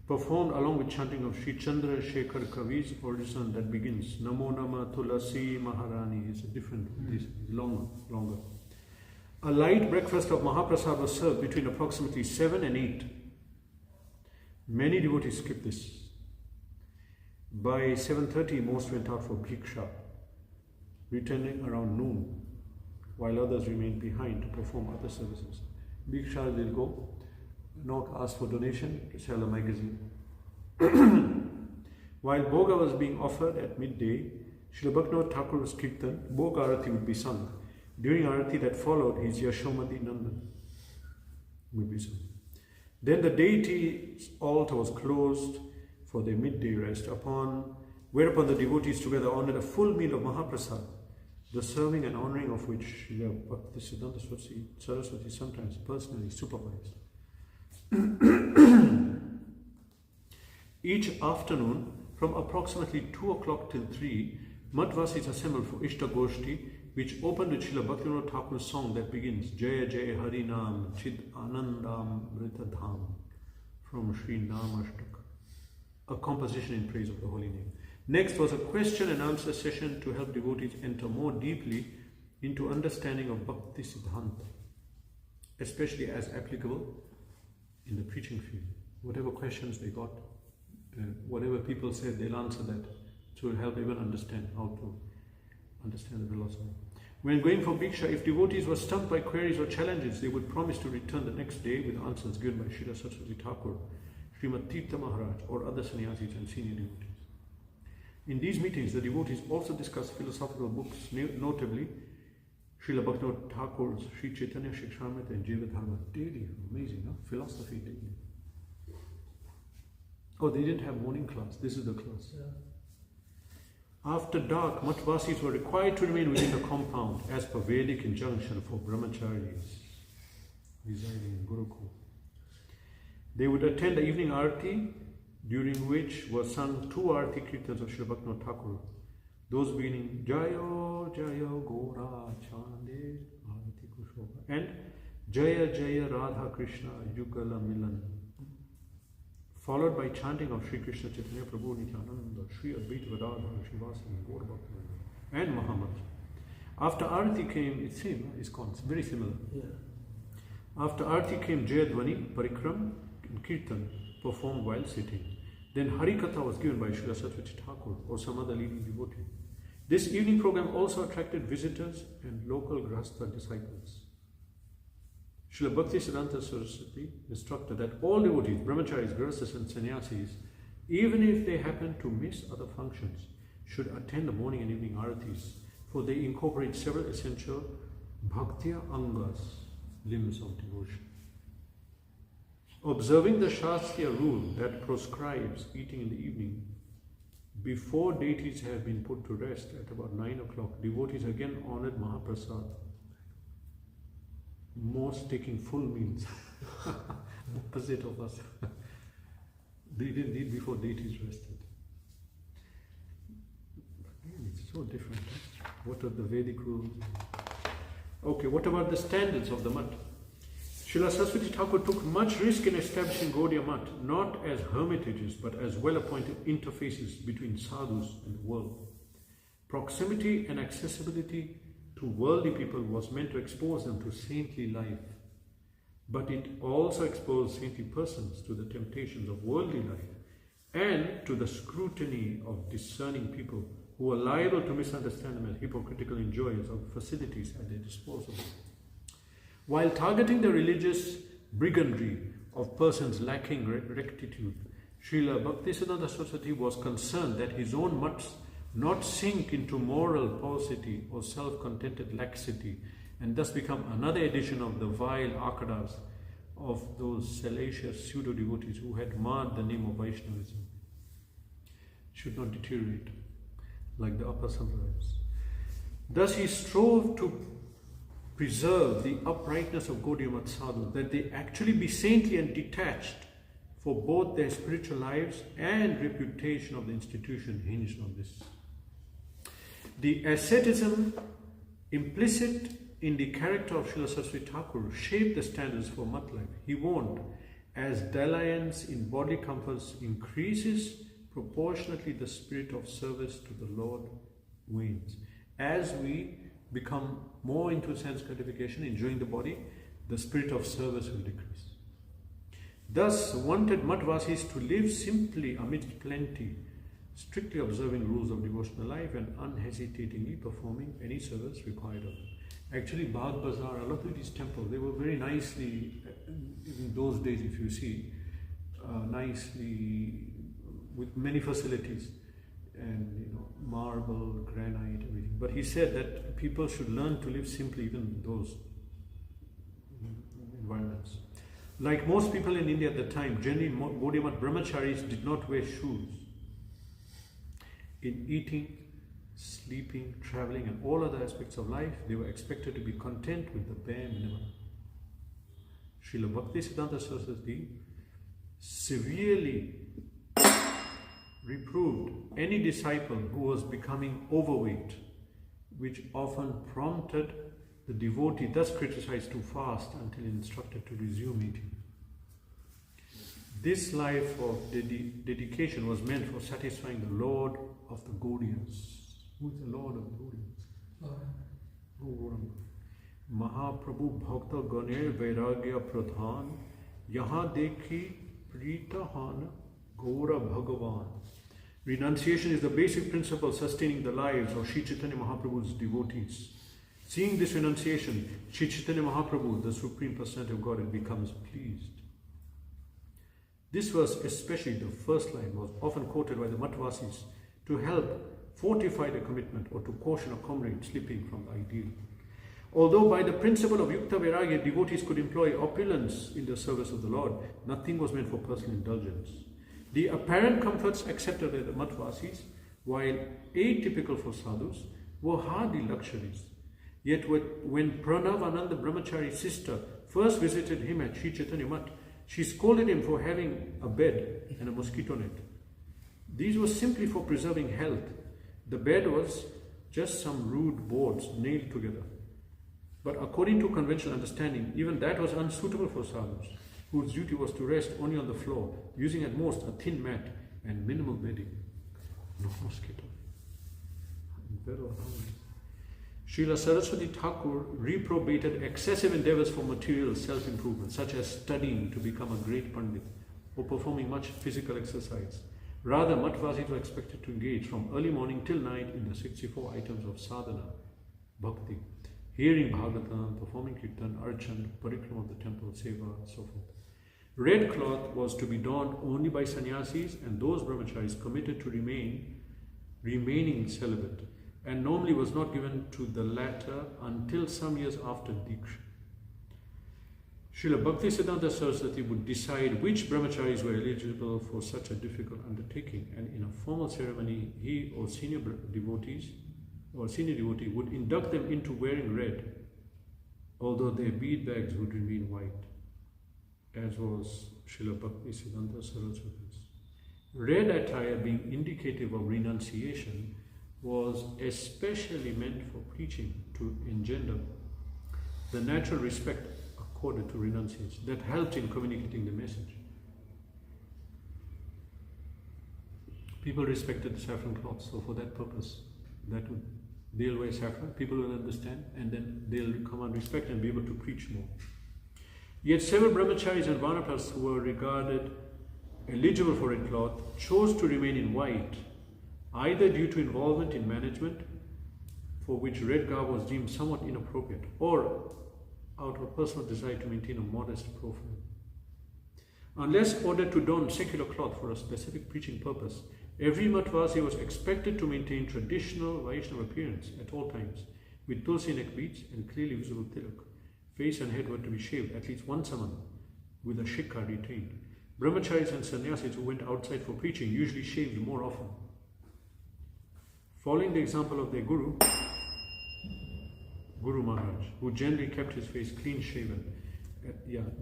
A: performed along with chanting of Sri Chandra Shekhar Kavi's orison that begins Namo Nama Tulasi Maharani. It's a different, this is longer. A light breakfast of Mahaprasad was served between approximately 7 and 8. Many devotees skip this. By 7:30, most went out for bhiksha, returning around noon, while others remained behind to perform other services. Bhiksha will go, not ask for donation, to sell a magazine. While Bhoga was being offered at midday, Srila Bhaktivinoda Thakur's Kirtan, Bhoga Arati would be sung. During Arati that followed, his Yashomati Nandan would be sung. Then the deity's altar was closed for their midday rest, whereupon the devotees together honored a full meal of Mahaprasad, the serving and honoring of which Srila Bhaktisiddhanta Sarasvati sometimes personally supervised. Each afternoon, from approximately 2 o'clock till 3, Madhvasis assembled for Ishta Goshti, which opened with Srila Bhaktivinoda Thakur's song that begins Jaya Jaya Harinam Chid Anandam Ritadham from Sri Namashtak, a composition in praise of the holy name. Next was a question and answer session to help devotees enter more deeply into understanding of Bhaktisiddhanta, especially as applicable in the preaching field. Whatever questions they got, whatever people said, they'll answer that to help even understand how to understand the philosophy. When going for Bhiksha, if devotees were stumped by queries or challenges, they would promise to return the next day with answers given by Srila Saraswati Thakur, Srimad Tirtha Maharaj, or other sannyasis and senior devotees. In these meetings, the devotees also discussed philosophical books, notably Srila Bhaktivinoda Thakur's Sri Chaitanya Shikshamrita and Jiva Dharma daily. Amazing, no? Philosophy daily. Oh, they didn't have morning class. This is the class.
B: Yeah.
A: After dark, Madhvasis were required to remain within the compound as per Vedic injunction for brahmacharis residing in Gurukul. They would attend the evening arati, during which were sung 2 arati kirtans of Srila Bhaktivinoda Thakur, those beginning Jayo Jayo Gora Chande Arati Kushoba and Jaya Jaya Radha Krishna Yugala Milan, followed by chanting of Sri Krishna Chaitanya Prabhu Nityananda, Sri Advaita Vedanta, Srivasana, Gaura Bhaktivinoda, and Muhammad. After Arati came, it's same, it's very similar.
B: Yeah.
A: After Arati came Jayadvani, Parikram, and Kirtan, performed while sitting. Then Harikatha was given by Srila Saraswati Thakur or some other leading devotee. This evening program also attracted visitors and local Grahastha disciples. Srila Bhaktisiddhanta Saraswati instructed that all devotees, brahmacharis, grahasthas and sannyasis, even if they happen to miss other functions, should attend the morning and evening aratis, for they incorporate several essential bhaktiya angas, limbs of devotion. Observing the Shastriya rule that proscribes eating in the evening, before deities have been put to rest at about 9 o'clock, devotees again honored Mahaprasad, most taking full meals, opposite of us. They didn't eat before deities rested. It's so different. Huh? What are the Vedic rules? Okay, what about the standards of the Mat? Srila Saraswati Thakur took much risk in establishing Gaudiya Mat, not as hermitages, but as well-appointed interfaces between sadhus and the world. Proximity and accessibility to worldly people was meant to expose them to saintly life, but it also exposed saintly persons to the temptations of worldly life and to the scrutiny of discerning people who were liable to misunderstand them as hypocritical enjoyers of facilities at their disposal. While targeting the religious brigandry of persons lacking rectitude, Srila Bhaktisiddhanta Saraswati was concerned that his own mutts not sink into moral paucity or self-contented laxity and thus become another edition of the vile akadas of those salacious pseudo-devotees who had marred the name of Vaishnavism. Should not deteriorate like the upper sampradayas. Thus he strove to preserve the uprightness of Gaudiya Mat sadhus, that they actually be saintly and detached, for both their spiritual lives and reputation of the institution hinged on this. The asceticism implicit in the character of Srila Saraswati Thakur shaped the standards for Mat life. He warned, as dalliance in bodily comforts increases, proportionately the spirit of service to the Lord wanes. As we become more into sense gratification, enjoying the body, the spirit of service will decrease. Thus wanted Madhvasis to live simply amidst plenty, strictly observing rules of devotional life and unhesitatingly performing any service required of them. Actually, Bagh Bazaar, a lot of these temples, they were very nicely, in those days if you see, nicely, with many facilities, and marble, granite, everything. But he said that people should learn to live simply even in those environments. Like most people in India at the time, generally Gaudiya Math brahmacharis did not wear shoes. In eating, sleeping, traveling and all other aspects of life, they were expected to be content with the bare minimum. Srila Bhaktisiddhanta Sarasvati severely reproved any disciple who was becoming overweight, which often prompted the devotee thus criticized to fast until instructed to resume eating. This life of dedication was meant for satisfying the Lord of the Gaudiyas. Who is the Lord of the Gaudiyas? Mahaprabhu Bhakta Ganer Vairagya Pradhan Yaha Dekhi Pritahan Gaura Bhagavan. Renunciation is the basic principle sustaining the lives of Sri Chaitanya Mahaprabhu's devotees. Seeing this renunciation, Sri Chaitanya Mahaprabhu, the Supreme Personality of Godhead, becomes pleased. This verse, especially the first line, was often quoted by the Matvasis to help fortify the commitment or to caution a comrade slipping from the ideal. Although by the principle of Yukta Vairagya, devotees could employ opulence in the service of the Lord, nothing was meant for personal indulgence. The apparent comforts accepted by the Matvasis, while atypical for sadhus, were hardly luxuries. Yet when Pranavananda Brahmachari's sister first visited him at Sri Chaitanya Math, she scolded him for having a bed and a mosquito net. These were simply for preserving health. The bed was just some rude boards nailed together. But according to conventional understanding, even that was unsuitable for sadhus, whose duty was to rest only on the floor, using at most a thin mat and minimal bedding. No mosquito. Srila Sarasvati Thakura reprobated excessive endeavors for material self-improvement, such as studying to become a great Pandit or performing much physical exercise. Rather, Matvasis were expected to engage from early morning till night in the 64 items of sadhana, bhakti, hearing Bhagavatam, performing Kirtan, Archan, Parikrama of the temple, Seva, so forth. Red cloth was to be donned only by sannyasis and those brahmacharis committed to remaining celibate, and normally was not given to the latter until some years after Diksha. Srila Bhaktisiddhanta Sarasvati would decide which brahmacharis were eligible for such a difficult undertaking, and in a formal ceremony, he or senior devotee would induct them into wearing red, although their bead bags would remain white, as was Srila Bhaktisiddhanta Saraswati's. Red attire, being indicative of renunciation, was especially meant for preaching to engender the natural respect accorded to renunciation that helped in communicating the message. People respected the saffron cloth, so for that purpose, they'll wear saffron, people will understand, and then they'll command respect and be able to preach more. Yet several brahmacharis and vanaprasthas who were regarded eligible for red cloth chose to remain in white, either due to involvement in management, for which red garb was deemed somewhat inappropriate, or out of personal desire to maintain a modest profile. Unless ordered to don secular cloth for a specific preaching purpose, every Matvasi was expected to maintain traditional Vaishnava appearance at all times, with tulsi neck beads and clearly visible tilak. Face and head were to be shaved at least once a month, with a shikha retained. Brahmacharis and sannyasis who went outside for preaching usually shaved more often. Following the example of their Guru Maharaj, who generally kept his face clean shaven,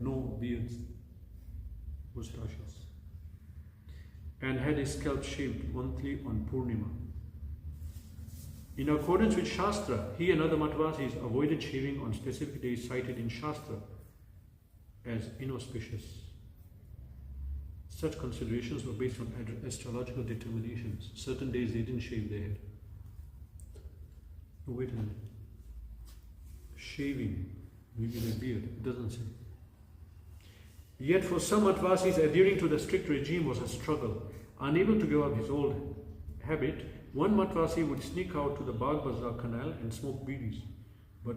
A: no beards, moustaches, and had his scalp shaved monthly on Purnima. In accordance with Shastra, he and other Matvasis avoided shaving on specific days cited in Shastra as inauspicious. Such considerations were based on astrological determinations. Certain days they didn't shave their head. Oh, wait a minute. Shaving, maybe their beard, it doesn't say. Yet for some Matvasis, adhering to the strict regime was a struggle. Unable to give up his old habit, one Matvasi would sneak out to the Bagh Bazaar canal and smoke bidis, but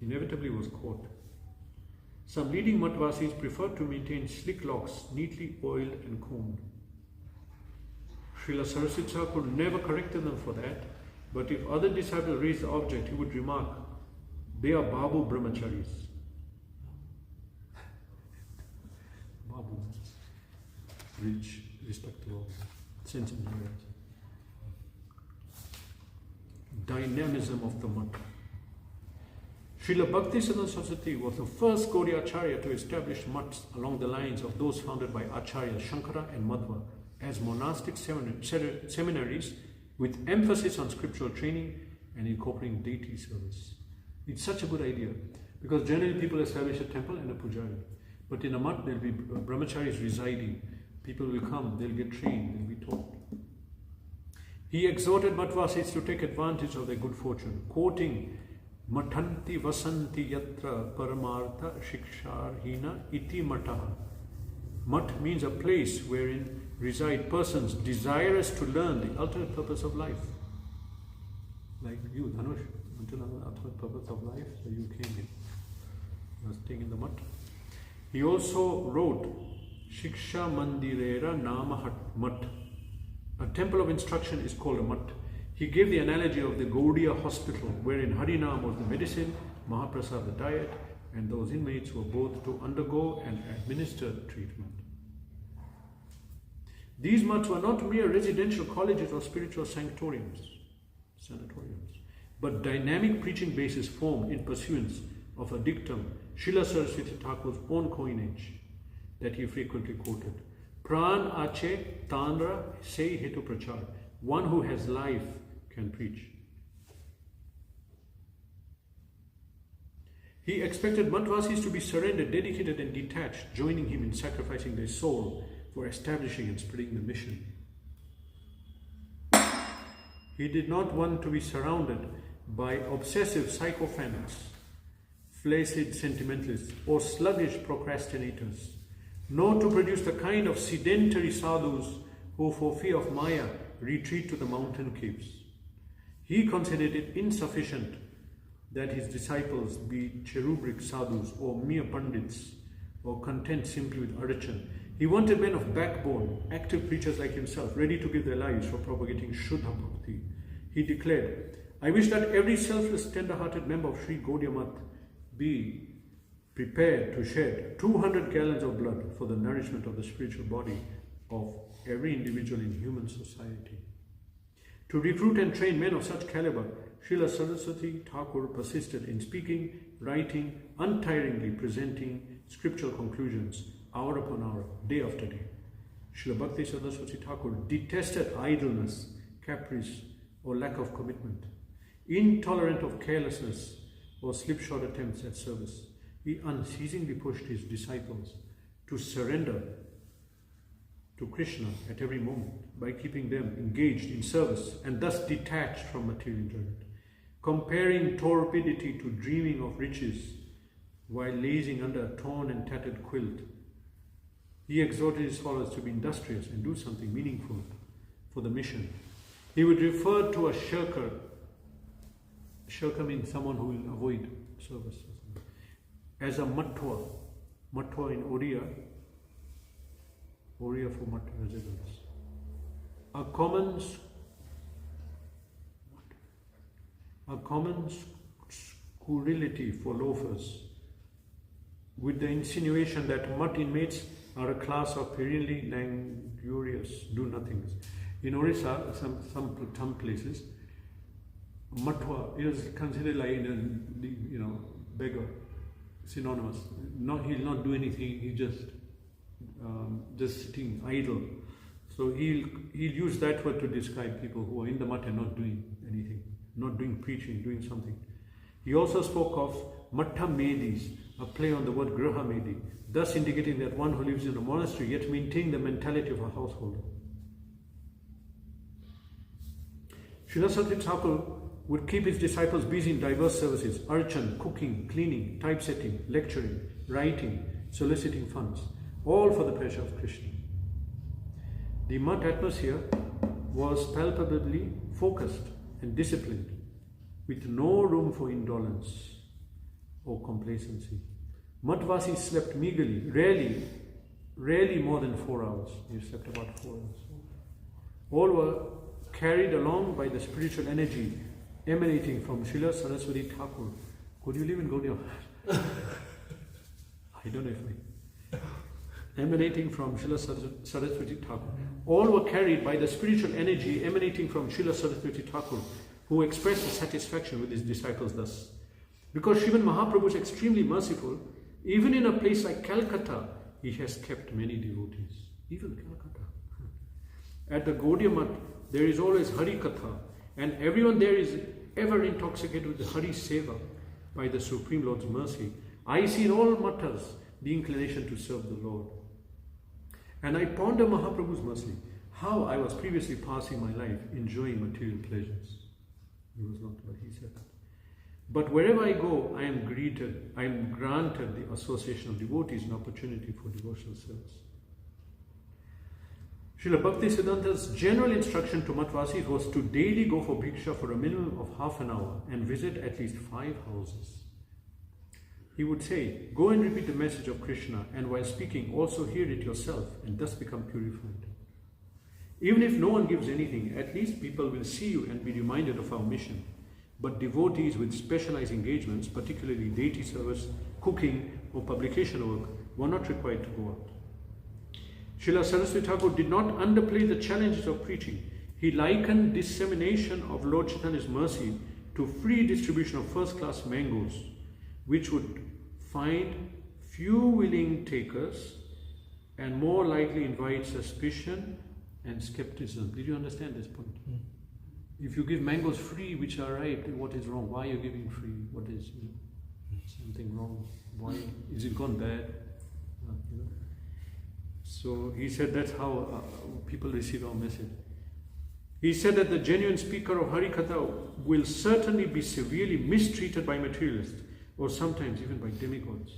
A: inevitably was caught. Some leading Matvasis preferred to maintain slick locks, neatly oiled and combed. Srila Saraswati Thakur never corrected them for that, but if other disciples raised the object, he would remark, "They are Babu Brahmacharis." rich, respectable, sense engineers. Dynamism of the mutt. Srila Bhaktisiddhanta Saraswati was the first Gaudiya Acharya to establish mutts along the lines of those founded by Acharya Shankara and Madhva as monastic seminaries with emphasis on scriptural training and incorporating deity service. It's such a good idea because generally people establish a temple and a pujari. But in a mutt there will be brahmacharis residing. People will come, they'll get trained, they'll be taught. He exhorted Mattvasis to take advantage of their good fortune, quoting Mathanti vasanti yatra paramartha shiksharhina iti mataha. Mat means a place wherein reside persons desirous to learn the ultimate purpose of life. Like you, Dhanush, until the ultimate purpose of life, so you came in. You were staying in the mutt. He also wrote Shiksha Mandirera Nama Mutt. A temple of instruction is called a mutt. He gave the analogy of the Gaudiya hospital, wherein Harinam was the medicine, Mahaprasad the diet, and those inmates were both to undergo and administer treatment. These mutts were not mere residential colleges or spiritual sanatoriums, but dynamic preaching bases formed in pursuance of a dictum, Srila Saraswati Thakur's own coinage, that he frequently quoted. Pran ache tanra sei hetu prachar. One who has life can preach. He expected Mattvasis to be surrendered, dedicated and detached, joining him in sacrificing their soul for establishing and spreading the mission. He did not want to be surrounded by obsessive sycophants, flaccid sentimentalists, or sluggish procrastinators, nor to produce the kind of sedentary sadhus who for fear of Maya retreat to the mountain caves. He considered it insufficient that his disciples be cherubic sadhus or mere pandits or content simply with arachan. He wanted men of backbone, active preachers like himself, ready to give their lives for propagating Shuddha Bhakti. He declared, I wish that every selfless, tender-hearted member of Sri Gaudiya Math be prepared to shed 200 gallons of blood for the nourishment of the spiritual body of every individual in human society. To recruit and train men of such caliber, Srila Saraswati Thakur persisted in speaking, writing, untiringly presenting scriptural conclusions hour upon hour, day after day. Srila Bhakti Saraswati Thakur detested idleness, caprice, or lack of commitment, intolerant of carelessness or slipshod attempts at service. He unceasingly pushed his disciples to surrender to Krishna at every moment by keeping them engaged in service and thus detached from material enjoyment, comparing torpidity to dreaming of riches while lazing under a torn and tattered quilt. He exhorted his followers to be industrious and do something meaningful for the mission. He would refer to a shirker. Shirker means someone who will avoid service, as a mattva. Mattva in Oriya for mattva residents. A common scurrility for loafers, with the insinuation that mutt inmates are a class of perennially languorous do-nothings. In Orissa, some places, mattva is considered like beggar, synonymous. He'll not do anything. He just sitting idle. So he'll use that word to describe people who are in the mutt and not doing anything, not doing preaching, doing something. He also spoke of mattha medis, a play on the word graha medi, thus indicating that one who lives in a monastery yet maintaining the mentality of a householder. Srila Saraswati Thakur would keep his disciples busy in diverse services: archan, cooking, cleaning, typesetting, lecturing, writing, soliciting funds, all for the pleasure of Krishna. The mutt atmosphere was palpably focused and disciplined, with no room for indolence or complacency. Mattvasis slept meagerly, rarely more than 4 hours. They slept about 4 hours. All were carried along by the spiritual energy emanating from Srila Saraswati Thakur. Could you live in Gaudiya? I don't know if emanating from Srila Sarasvati Thakur. All were carried by the spiritual energy emanating from Srila Sarasvati Thakur, who expressed his satisfaction with his disciples thus. Because Srimad Mahaprabhu is extremely merciful, even in a place like Calcutta, he has kept many devotees. Even Calcutta. At the Gaudiya Math, there is always Hari Katha, and everyone there is ever intoxicated with the Hari Seva by the Supreme Lord's mercy. I see in all matters the inclination to serve the Lord. And I ponder Mahaprabhu's mercy, how I was previously passing my life enjoying material pleasures. He was not, but he said that. But wherever I go, I am granted the association of devotees and opportunity for devotional service. Srila Bhaktisiddhanta's general instruction to Matvasis was to daily go for bhiksha for a minimum of half an hour and visit at least 5 houses. He would say, go and repeat the message of Krishna, and while speaking also hear it yourself and thus become purified. Even if no one gives anything, at least people will see you and be reminded of our mission. But devotees with specialized engagements, particularly deity service, cooking or publication work, were not required to go out. Srila Saraswati Thakur did not underplay the challenges of preaching. He likened dissemination of Lord Chaitanya's mercy to free distribution of first-class mangoes, which would find few willing takers and more likely invite suspicion and skepticism. Did you understand this point? If you give mangoes free which are ripe, what is wrong? Why are you giving free? What is something wrong? Why is it gone bad? So he said that's how people receive our message. He said that the genuine speaker of Harikatha will certainly be severely mistreated by materialists, or sometimes even by demigods.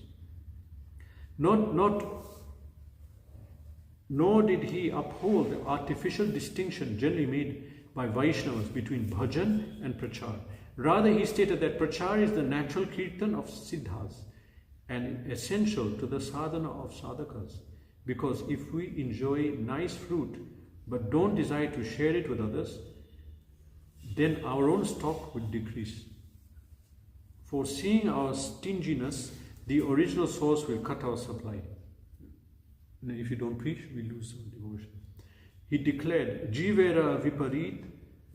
A: Nor did he uphold the artificial distinction generally made by Vaishnavas between bhajan and prachar. Rather, he stated that prachar is the natural kirtan of siddhas and essential to the sadhana of sadhakas. Because if we enjoy nice fruit but don't desire to share it with others, then our own stock will decrease. Foreseeing our stinginess, the original source will cut our supply. And if you don't preach, we lose some devotion. He declared, Jivera viparit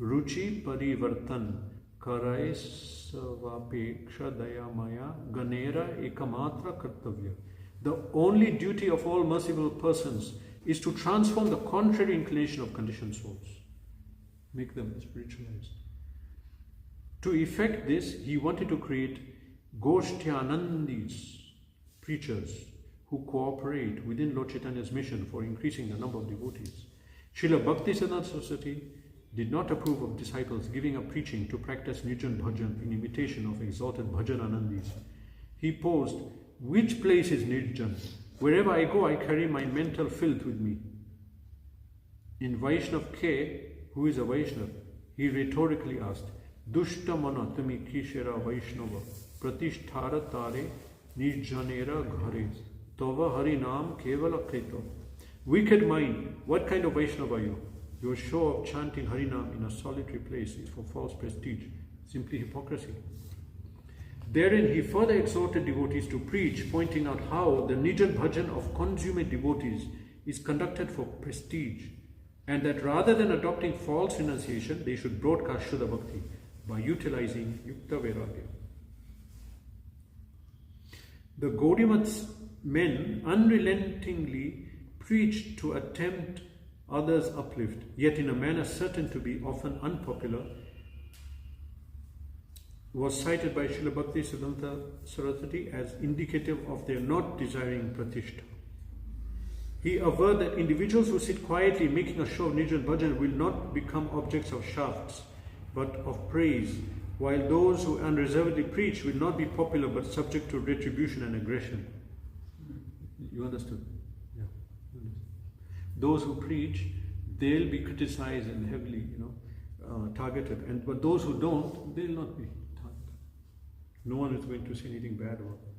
A: ruchi parivartan karai savapeksha dayamaya ganera ekamatra kartavya. The only duty of all merciful persons is to transform the contrary inclination of conditioned souls, make them spiritualized. To effect this, he wanted to create Goshtyanandis, preachers, who cooperate within Lord Chaitanya's mission for increasing the number of devotees. Srila Bhaktisiddhanta Saraswati did not approve of disciples giving up preaching to practice Nijan Bhajan in imitation of exalted Bhajananandis. He posed, which place is Nirjan? Wherever I go, I carry my mental filth with me. In Vaishnav K, who is a Vaishnav, he rhetorically asked, Dushta mana tumi kishera Vaishnava pratisthara tare nirjanera ghare tava harinam kevala krito. Wicked mind, what kind of Vaishnava are you? Your show of chanting Harinam in a solitary place is for false prestige, simply hypocrisy. Therein he further exhorted devotees to preach, pointing out how the Nijan Bhajan of consummate devotees is conducted for prestige, and that rather than adopting false renunciation, they should broadcast Shuddha Bhakti by utilizing Yukta Vairagya. The Gaudiya Math's men unrelentingly preached to attempt others' uplift, yet in a manner certain to be often unpopular, was cited by Srila Bhaktisiddhanta Saraswati as indicative of their not desiring pratishtha. He averred that individuals who sit quietly making a show of Nijan Bhajan will not become objects of shafts, but of praise, while those who unreservedly preach will not be popular but subject to retribution and aggression. You understood? Yeah. Those who preach, they'll be criticized and heavily, targeted. But those who don't, they'll not be targeted. No one is going to say anything bad about them.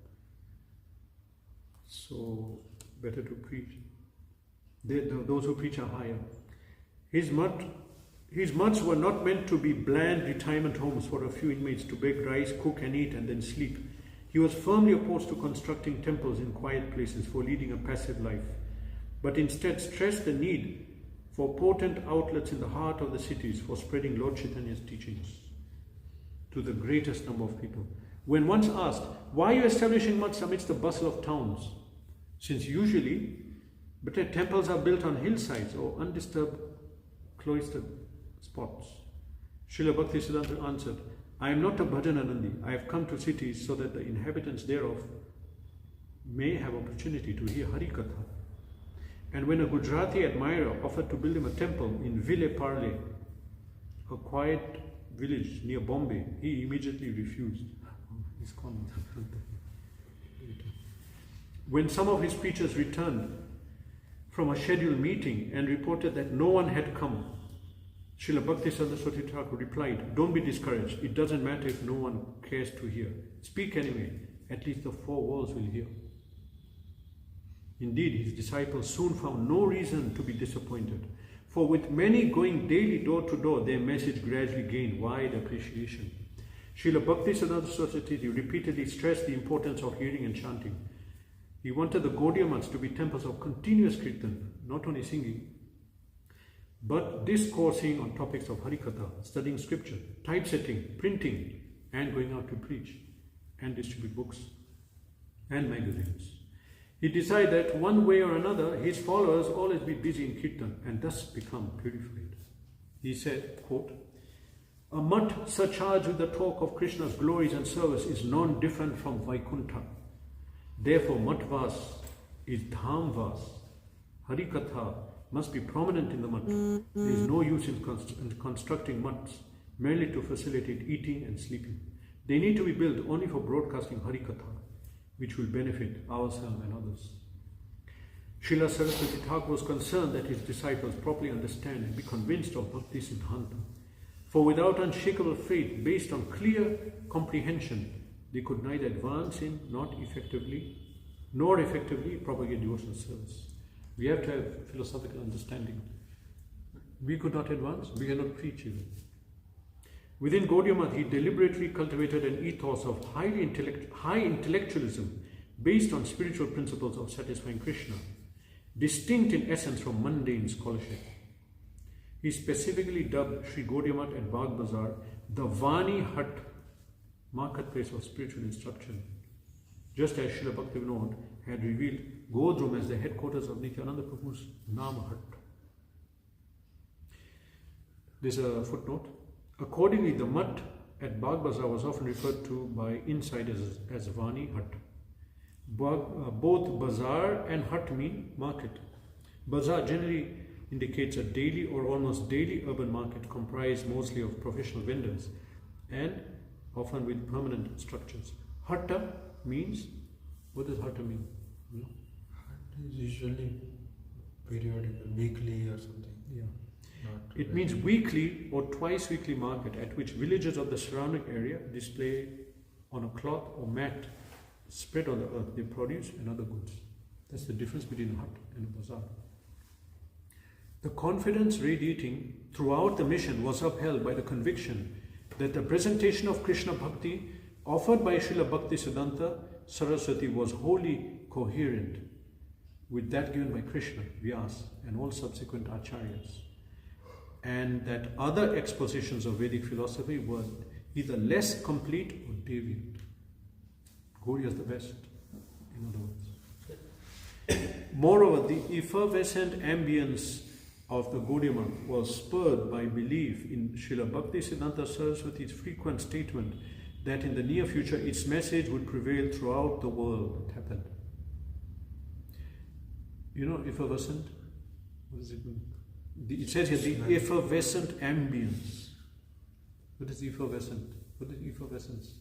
A: So, better to preach. Those who preach are higher. His mutts were not meant to be bland retirement homes for a few inmates to bake rice, cook and eat and then sleep. He was firmly opposed to constructing temples in quiet places for leading a passive life. but instead stressed the need for potent outlets in the heart of the cities for spreading Lord Chaitanya's teachings to the greatest number of people. When once asked, why are you establishing mutts amidst the bustle of towns? Since usually better temples are built on hillsides or undisturbed cloistered spots. Srila Bhaktisiddhanta answered, I am not a bhajananandi. I have come to cities so that the inhabitants thereof may have opportunity to hear Hari Katha. And when a Gujarati admirer offered to build him a temple in Ville Parle, a quiet village near Bombay, he immediately refused. He's gone. When some of his preachers returned from a scheduled meeting and reported that no one had come, Srila Bhaktisiddhanta Thakur replied, don't be discouraged. It doesn't matter if no one cares to hear. Speak anyway. At least the four walls will hear. Indeed, his disciples soon found no reason to be disappointed, for with many going daily door to door, their message gradually gained wide appreciation. Srila Bhaktisiddhanta Saraswati repeatedly stressed the importance of hearing and chanting. He wanted the Gaudiya mats to be temples of continuous kirtan, not only singing, but discoursing on topics of Harikatha, studying scripture, typesetting, printing, and going out to preach and distribute books and magazines. He decided that one way or another, his followers always be busy in kirtan and thus become purified. He said, quote, a mutt surcharged with the talk of Krishna's glories and service is non-different from Vaikuntha. Therefore, Mattvas is Dhamvas. Harikatha must be prominent in the mutt. There is no use in constructing mutts merely to facilitate eating and sleeping. They need to be built only for broadcasting Harikatha, which will benefit ourselves and others. Srila Sarasvati Thakur was concerned that his disciples properly understand and be convinced of Bhaktisiddhanta. For without unshakable faith based on clear comprehension, they could neither advance in nor effectively propagate devotional service. We have to have philosophical understanding. We could not advance, we cannot preach even. Within Gaudiya Math, he deliberately cultivated an ethos of high intellectualism based on spiritual principles of satisfying Krishna, distinct in essence from mundane scholarship. He specifically dubbed Sri Gaudiya Math at Bagh Bazar the Vani Hut, marketplace of spiritual instruction, just as Srila Bhaktivinoda had revealed Godrum as the headquarters of Nityananda Prabhu's Nama Hut. There's a footnote. Accordingly, the mutt at Bagh Bazar was often referred to by insiders as Vani Hut. Both Bazar and Hut mean market. Bazar generally indicates a daily or almost daily urban market comprised mostly of professional vendors and often with permanent structures. Hatta means, what does Hatta mean? No?
B: Hatta is usually periodical, weekly or something. Yeah.
A: It means weekly or twice weekly market at which villagers of the surrounding area display on a cloth or mat spread on the earth their produce and other goods. That's the difference between a hut and a bazaar. The confidence radiating throughout the mission was upheld by the conviction that the presentation of Krishna Bhakti offered by Srila Bhaktisiddhanta Saraswati was wholly coherent with that given by Krishna, Vyas, and all subsequent acharyas, and that other expositions of Vedic philosophy were either less complete or deviant. Gaudiya is the best, in other words. Moreover, the effervescent ambience of the Gaudiya Math was spurred by belief in Srila Bhaktisiddhanta Saraswati's frequent statement that in the near future its message would prevail throughout the world. It happened. You know effervescent? What does it mean? It says here the effervescent ambience. What is effervescent? What is effervescence?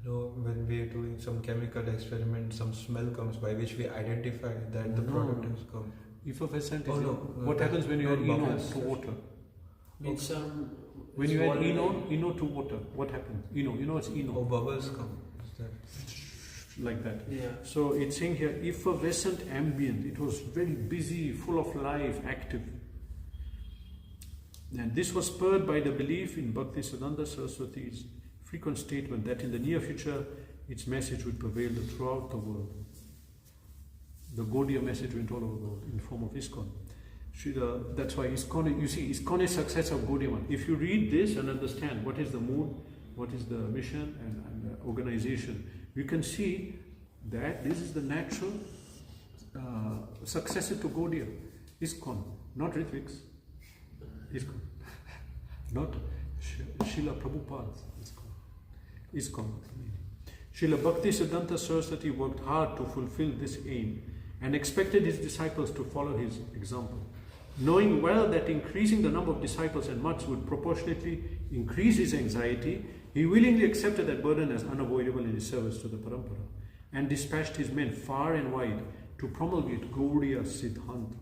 B: When we are doing some chemical experiment, some smell comes by which we identify that the product has come.
A: Effervescent is what happens when you add eno to water.
C: Means
A: when you add eno to water, what happens? Eno, it's eno.
B: Oh, bubbles come.
A: Like that.
C: Yeah.
A: So it's saying here effervescent ambient. It was very busy, full of life, active. And this was spurred by the belief in Bhaktisiddhanta Saraswati's frequent statement that in the near future its message would prevail throughout the world. The Gaudiya message went all over the world in the form of ISKCON. Srila, that's why ISKCON, you see, ISKCON is success of Gaudiya Math. If you read this and understand what is the mood, what is the mission and the organization, you can see that this is the natural successor to Gaudiya. ISKCON, not Ritviks. ISKCON. Not Srila Prabhupada's ISKCON. ISKCON. Srila Bhaktisiddhanta Sarasvati worked hard to fulfill this aim and expected his disciples to follow his example. Knowing well that increasing the number of disciples and mutts would proportionately increase his anxiety, he willingly accepted that burden as unavoidable in his service to the Parampara and dispatched his men far and wide to promulgate Gaudiya Siddhanta,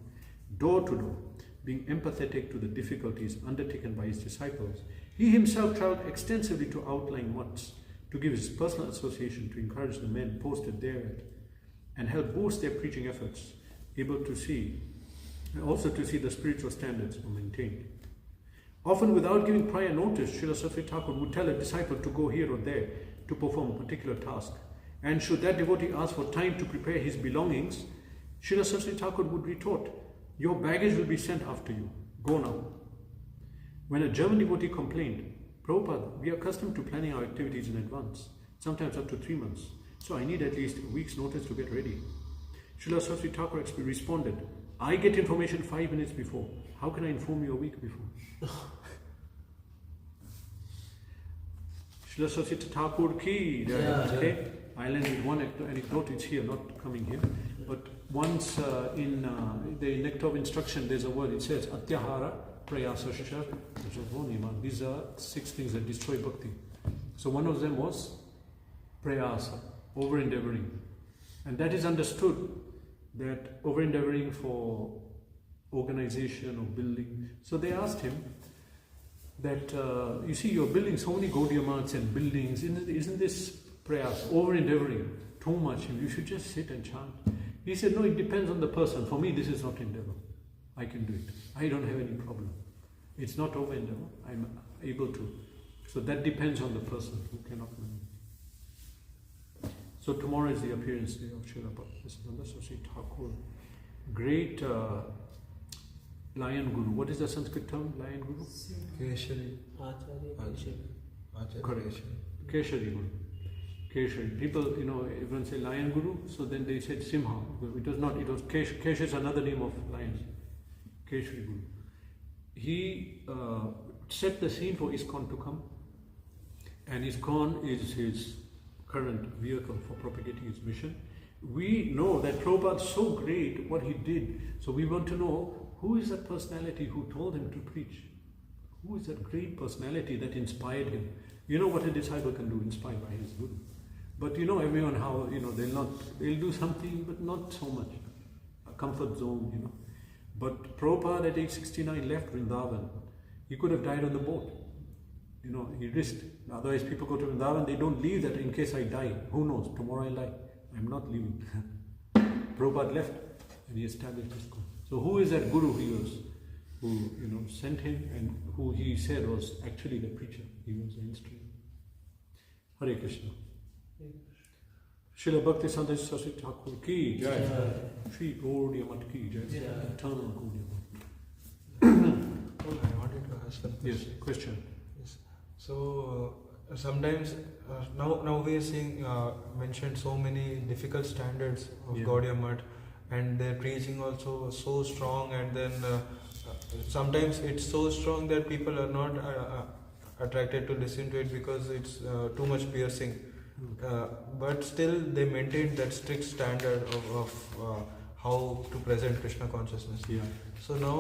A: door to door, being empathetic to the difficulties undertaken by his disciples. He himself travelled extensively to outlying mutts to give his personal association to encourage the men posted thereat and help boost their preaching efforts, able to see, also to see the spiritual standards are maintained. Often without giving prior notice, Srila Saraswati Thakur would tell a disciple to go here or there to perform a particular task. And should that devotee ask for time to prepare his belongings, Srila Saraswati Thakur would retort, "Your baggage will be sent after you. Go now." When a German devotee complained, "Prabhupada, we are accustomed to planning our activities in advance, sometimes up to 3 months. So I need at least a week's notice to get ready." Srila Saraswati Thakur responded, "I get information 5 minutes before. How can I inform you a week before?" Srila Saraswati Thakur ki. Okay. I'll end with one anecdote. It's here, not coming here. But once in the nectar of instruction, there's a word. It says Atyahara Prayasa Shishar. These are 6 things that destroy bhakti. So one of them was prayasa, over endeavoring. And that is understood that over endeavoring for organization or building. So they asked him that, you see, you're building so many Gaudiya Maths and buildings, isn't this prayas, over endeavoring too much? You should just sit and chant. He said, no, it depends on the person. For me, this is not endeavor. I can do it. I don't have any problem. It's not over endeavor. I'm able to. So that depends on the person who cannot manage. So tomorrow is the appearance day of Srila Bhaktisiddhanta Saraswati Thakur, great Lion Guru. What is the Sanskrit term, Lion Guru?
B: Keshari.
A: Correct. Keshari Guru. Keshari. People, everyone say Lion Guru, so then they said Simha. It was not, it was Kesh is another name of lions. Keshari Guru. He set the scene for ISKCON to come, and ISKCON is his current vehicle for propagating his mission. We know that Prabhupada is so great what he did, so we want to know who is that personality who told him to preach? Who is that great personality that inspired him? You know what a disciple can do, inspired by his guru. But you know everyone how, they'll do something but not so much. A comfort zone, But Prabhupada at age 69 left Vrindavan. He could have died on the boat. He risked. Otherwise people go to Vrindavan, they don't leave that in case I die. Who knows, tomorrow I'll die. I'm not leaving. Prabhupada left and he established his school. So who is that guru who sent him and who he said was actually the preacher? He was the instrument. Hare Krishna. Srila Bhaktisiddhanta Saraswati Thakur ki jai. Shri Gaudiya Math ki jai. Eternal Gaudiya Math.
B: I wanted to ask a question.
A: Yes, question.
B: Yes. So sometimes now we are seeing mentioned so many difficult standards of Gaudiya Math, and their preaching also so strong, and then sometimes it's so strong that people are not attracted to listen to it because it's too much piercing. But still they maintain that strict standard of how to present Krishna consciousness.
A: Yeah.
B: So now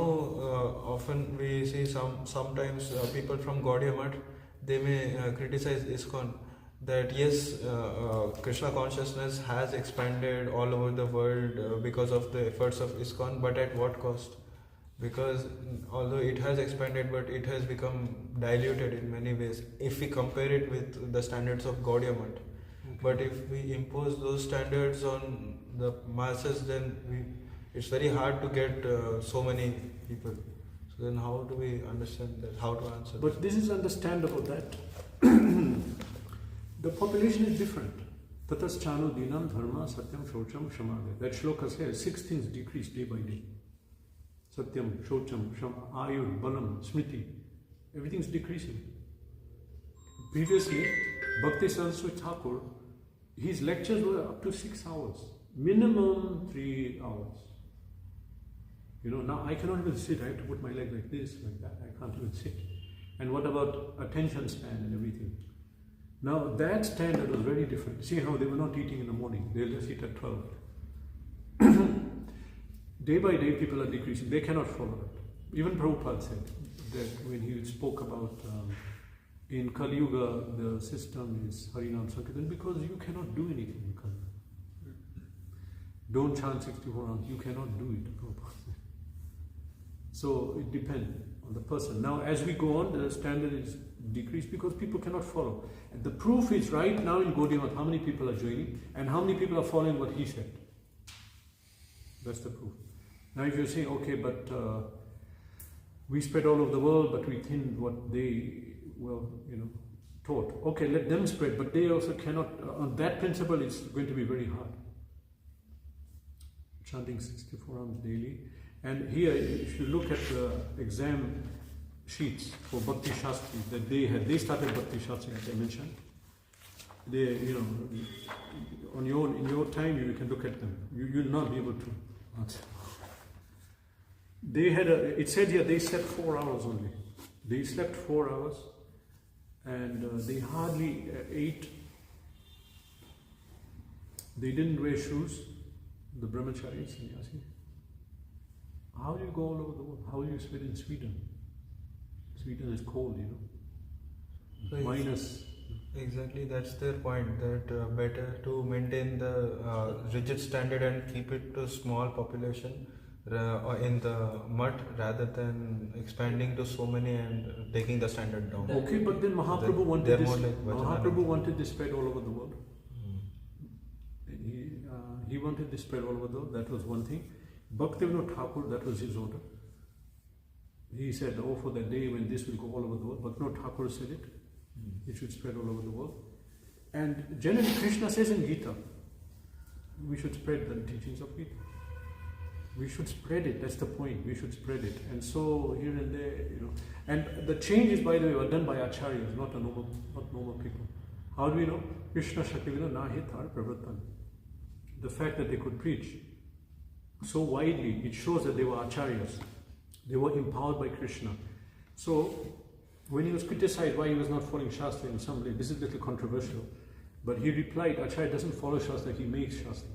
B: often we see sometimes people from Gaudiya Math, they may criticize ISKCON that yes, Krishna consciousness has expanded all over the world because of the efforts of ISKCON, but at what cost? Because although it has expanded, but it has become diluted in many ways if we compare it with the standards of Gaudiya Math. Okay. But if we impose those standards on the masses, then it's very hard to get so many people. So then how do we understand that? How to answer
A: But this is understandable that the population is different. Tataschanu dinam dharma satyam shocham shamade. That shloka says 6 things decrease day by day. Satyam, shocham, shama, ayur, balam, smriti. Everything's decreasing. Previously, Bhaktisiddhanta Thakur, his lectures were up to 6 hours. Minimum 3 hours. Now I cannot even sit. I have to put my leg like this, like that. I can't even sit. And what about attention span and everything? Now that standard was very different. See how they were not eating in the morning. They'll just eat at 12. Day by day people are decreasing. They cannot follow it. Even Prabhupada said that when he spoke about in Kali Yuga the system is Harinam Sankirtan because you cannot do anything in Kali Yuga. Don't chant 64 rounds. You cannot do it. Prabhupada said. So it depends on the person. Now as we go on, the standard is decreased because people cannot follow. And the proof is right now in Gaudiya how many people are joining and how many people are following what he said. That's the proof. Now if you say, okay, but we spread all over the world, but we thinned what they taught. Okay, let them spread, but they also cannot, on that principle it's going to be very hard. Chanting 64 rounds daily. And here, if you look at the exam sheets for Bhakti Shastri that they had, they started Bhakti Shastri as I mentioned. They, in your time you can look at them. You'll not be able to answer. They had it said here they slept 4 hours only. They slept 4 hours and they hardly ate. They didn't wear shoes, the brahmacharis, sannyasi. How do you go all over the world? How do you spread in Sweden? Sweden is cold,
B: So
A: minus.
B: Exactly, that's their point, that better to maintain the rigid standard and keep it to small population in the mud rather than expanding to so many and taking the standard down.
A: Okay, but then Mahaprabhu wanted this. Mahaprabhu wanted this spread all over the world. He wanted this spread all over the world. That was one thing. Bhaktivinoda Thakur, that was his order. He said, oh, for the day when this will go all over the world. Bhaktivinoda Thakur said it. It should spread all over the world. And generally Krishna says in Gita, we should spread the teachings of Gita. We should spread it, that's the point, we should spread it. And so here and there, And the changes, by the way, were done by acharyas, not normal people. How do we know? Krishna Shaktivina Nahi Thar Pravrattan. The fact that they could preach so widely, it shows that they were acharyas. They were empowered by Krishna. So, when he was criticized why he was not following Shastra in some way, this is a little controversial, but he replied, Acharya doesn't follow Shastra, he makes Shastra.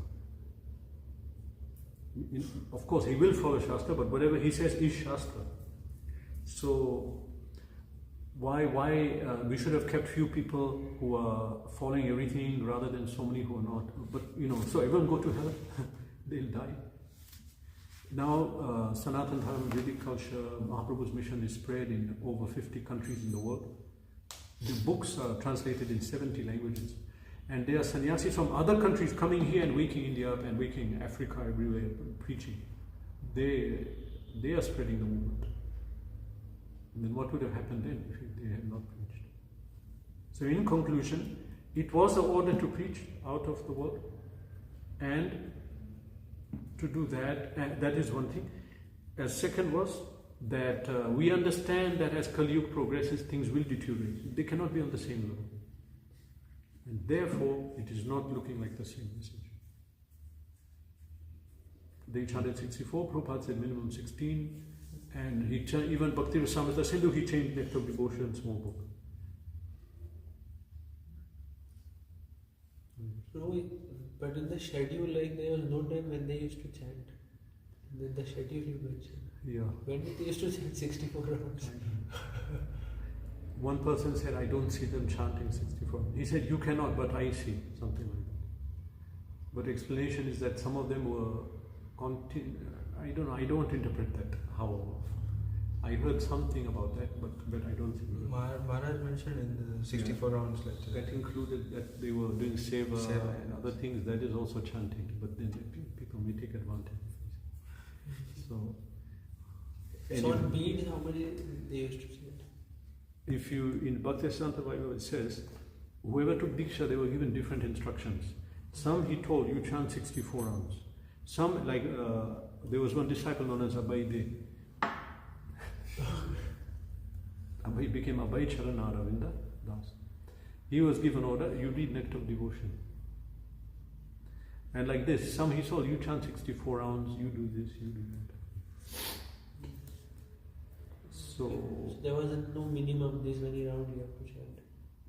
A: Of course, he will follow Shastra, but whatever he says is Shastra. So, why we should have kept few people who are following everything rather than so many who are not. But, so everyone go to hell, they'll die. Now, Sanatana Dharma, Vedic culture, Mahaprabhu's mission is spread in over 50 countries in the world. The books are translated in 70 languages. And there are sannyasis from other countries coming here and waking India up and waking Africa everywhere, preaching. They are spreading the movement. And then what would have happened then if they had not preached? So in conclusion, it was the order to preach out of the world, and to do that, and that is one thing. Second was that we understand that as Kali Yuga progresses, things will deteriorate. They cannot be on the same level. And therefore, it is not looking like the same message. They chanted 64, Prabhupada said minimum 16, and even Bhakti Rasamrita Sindhu, he changed Nectar of Devotion, small book.
C: No, but in the schedule, there was no time when they used to chant. In the schedule you mentioned.
A: Yeah.
C: When did they used to chant 64 rounds?
A: One person said, I don't see them chanting 64. He said, you cannot, but I see, something like that. But the explanation is that some of them were, I don't know, I don't interpret that, how. I heard something about that, but I don't think.
B: Maharaj mentioned in the 64 rounds lecture.
A: That included that they were doing seva and other things, that is also chanting, but then people may take advantage. So
C: on beads, how many they used to chant?
A: If you, in Bhaktisiddhanta Bible it says, whoever took Diksha, they were given different instructions. Some he told, you chant 64 rounds. Some, like, there was one disciple known as Abhay. Abhay became Abhay Charana Aravinda Das. He was given order, you read Nectar of Devotion. And like this, some he saw, you chant 64 rounds, you do this, you do that. So
C: there was no minimum, this many rounds you have to chant.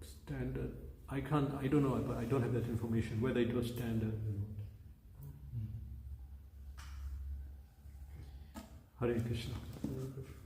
A: Standard. I don't know, but I don't have that information, whether it was standard or not. Hare Krishna.
C: Hare Krishna.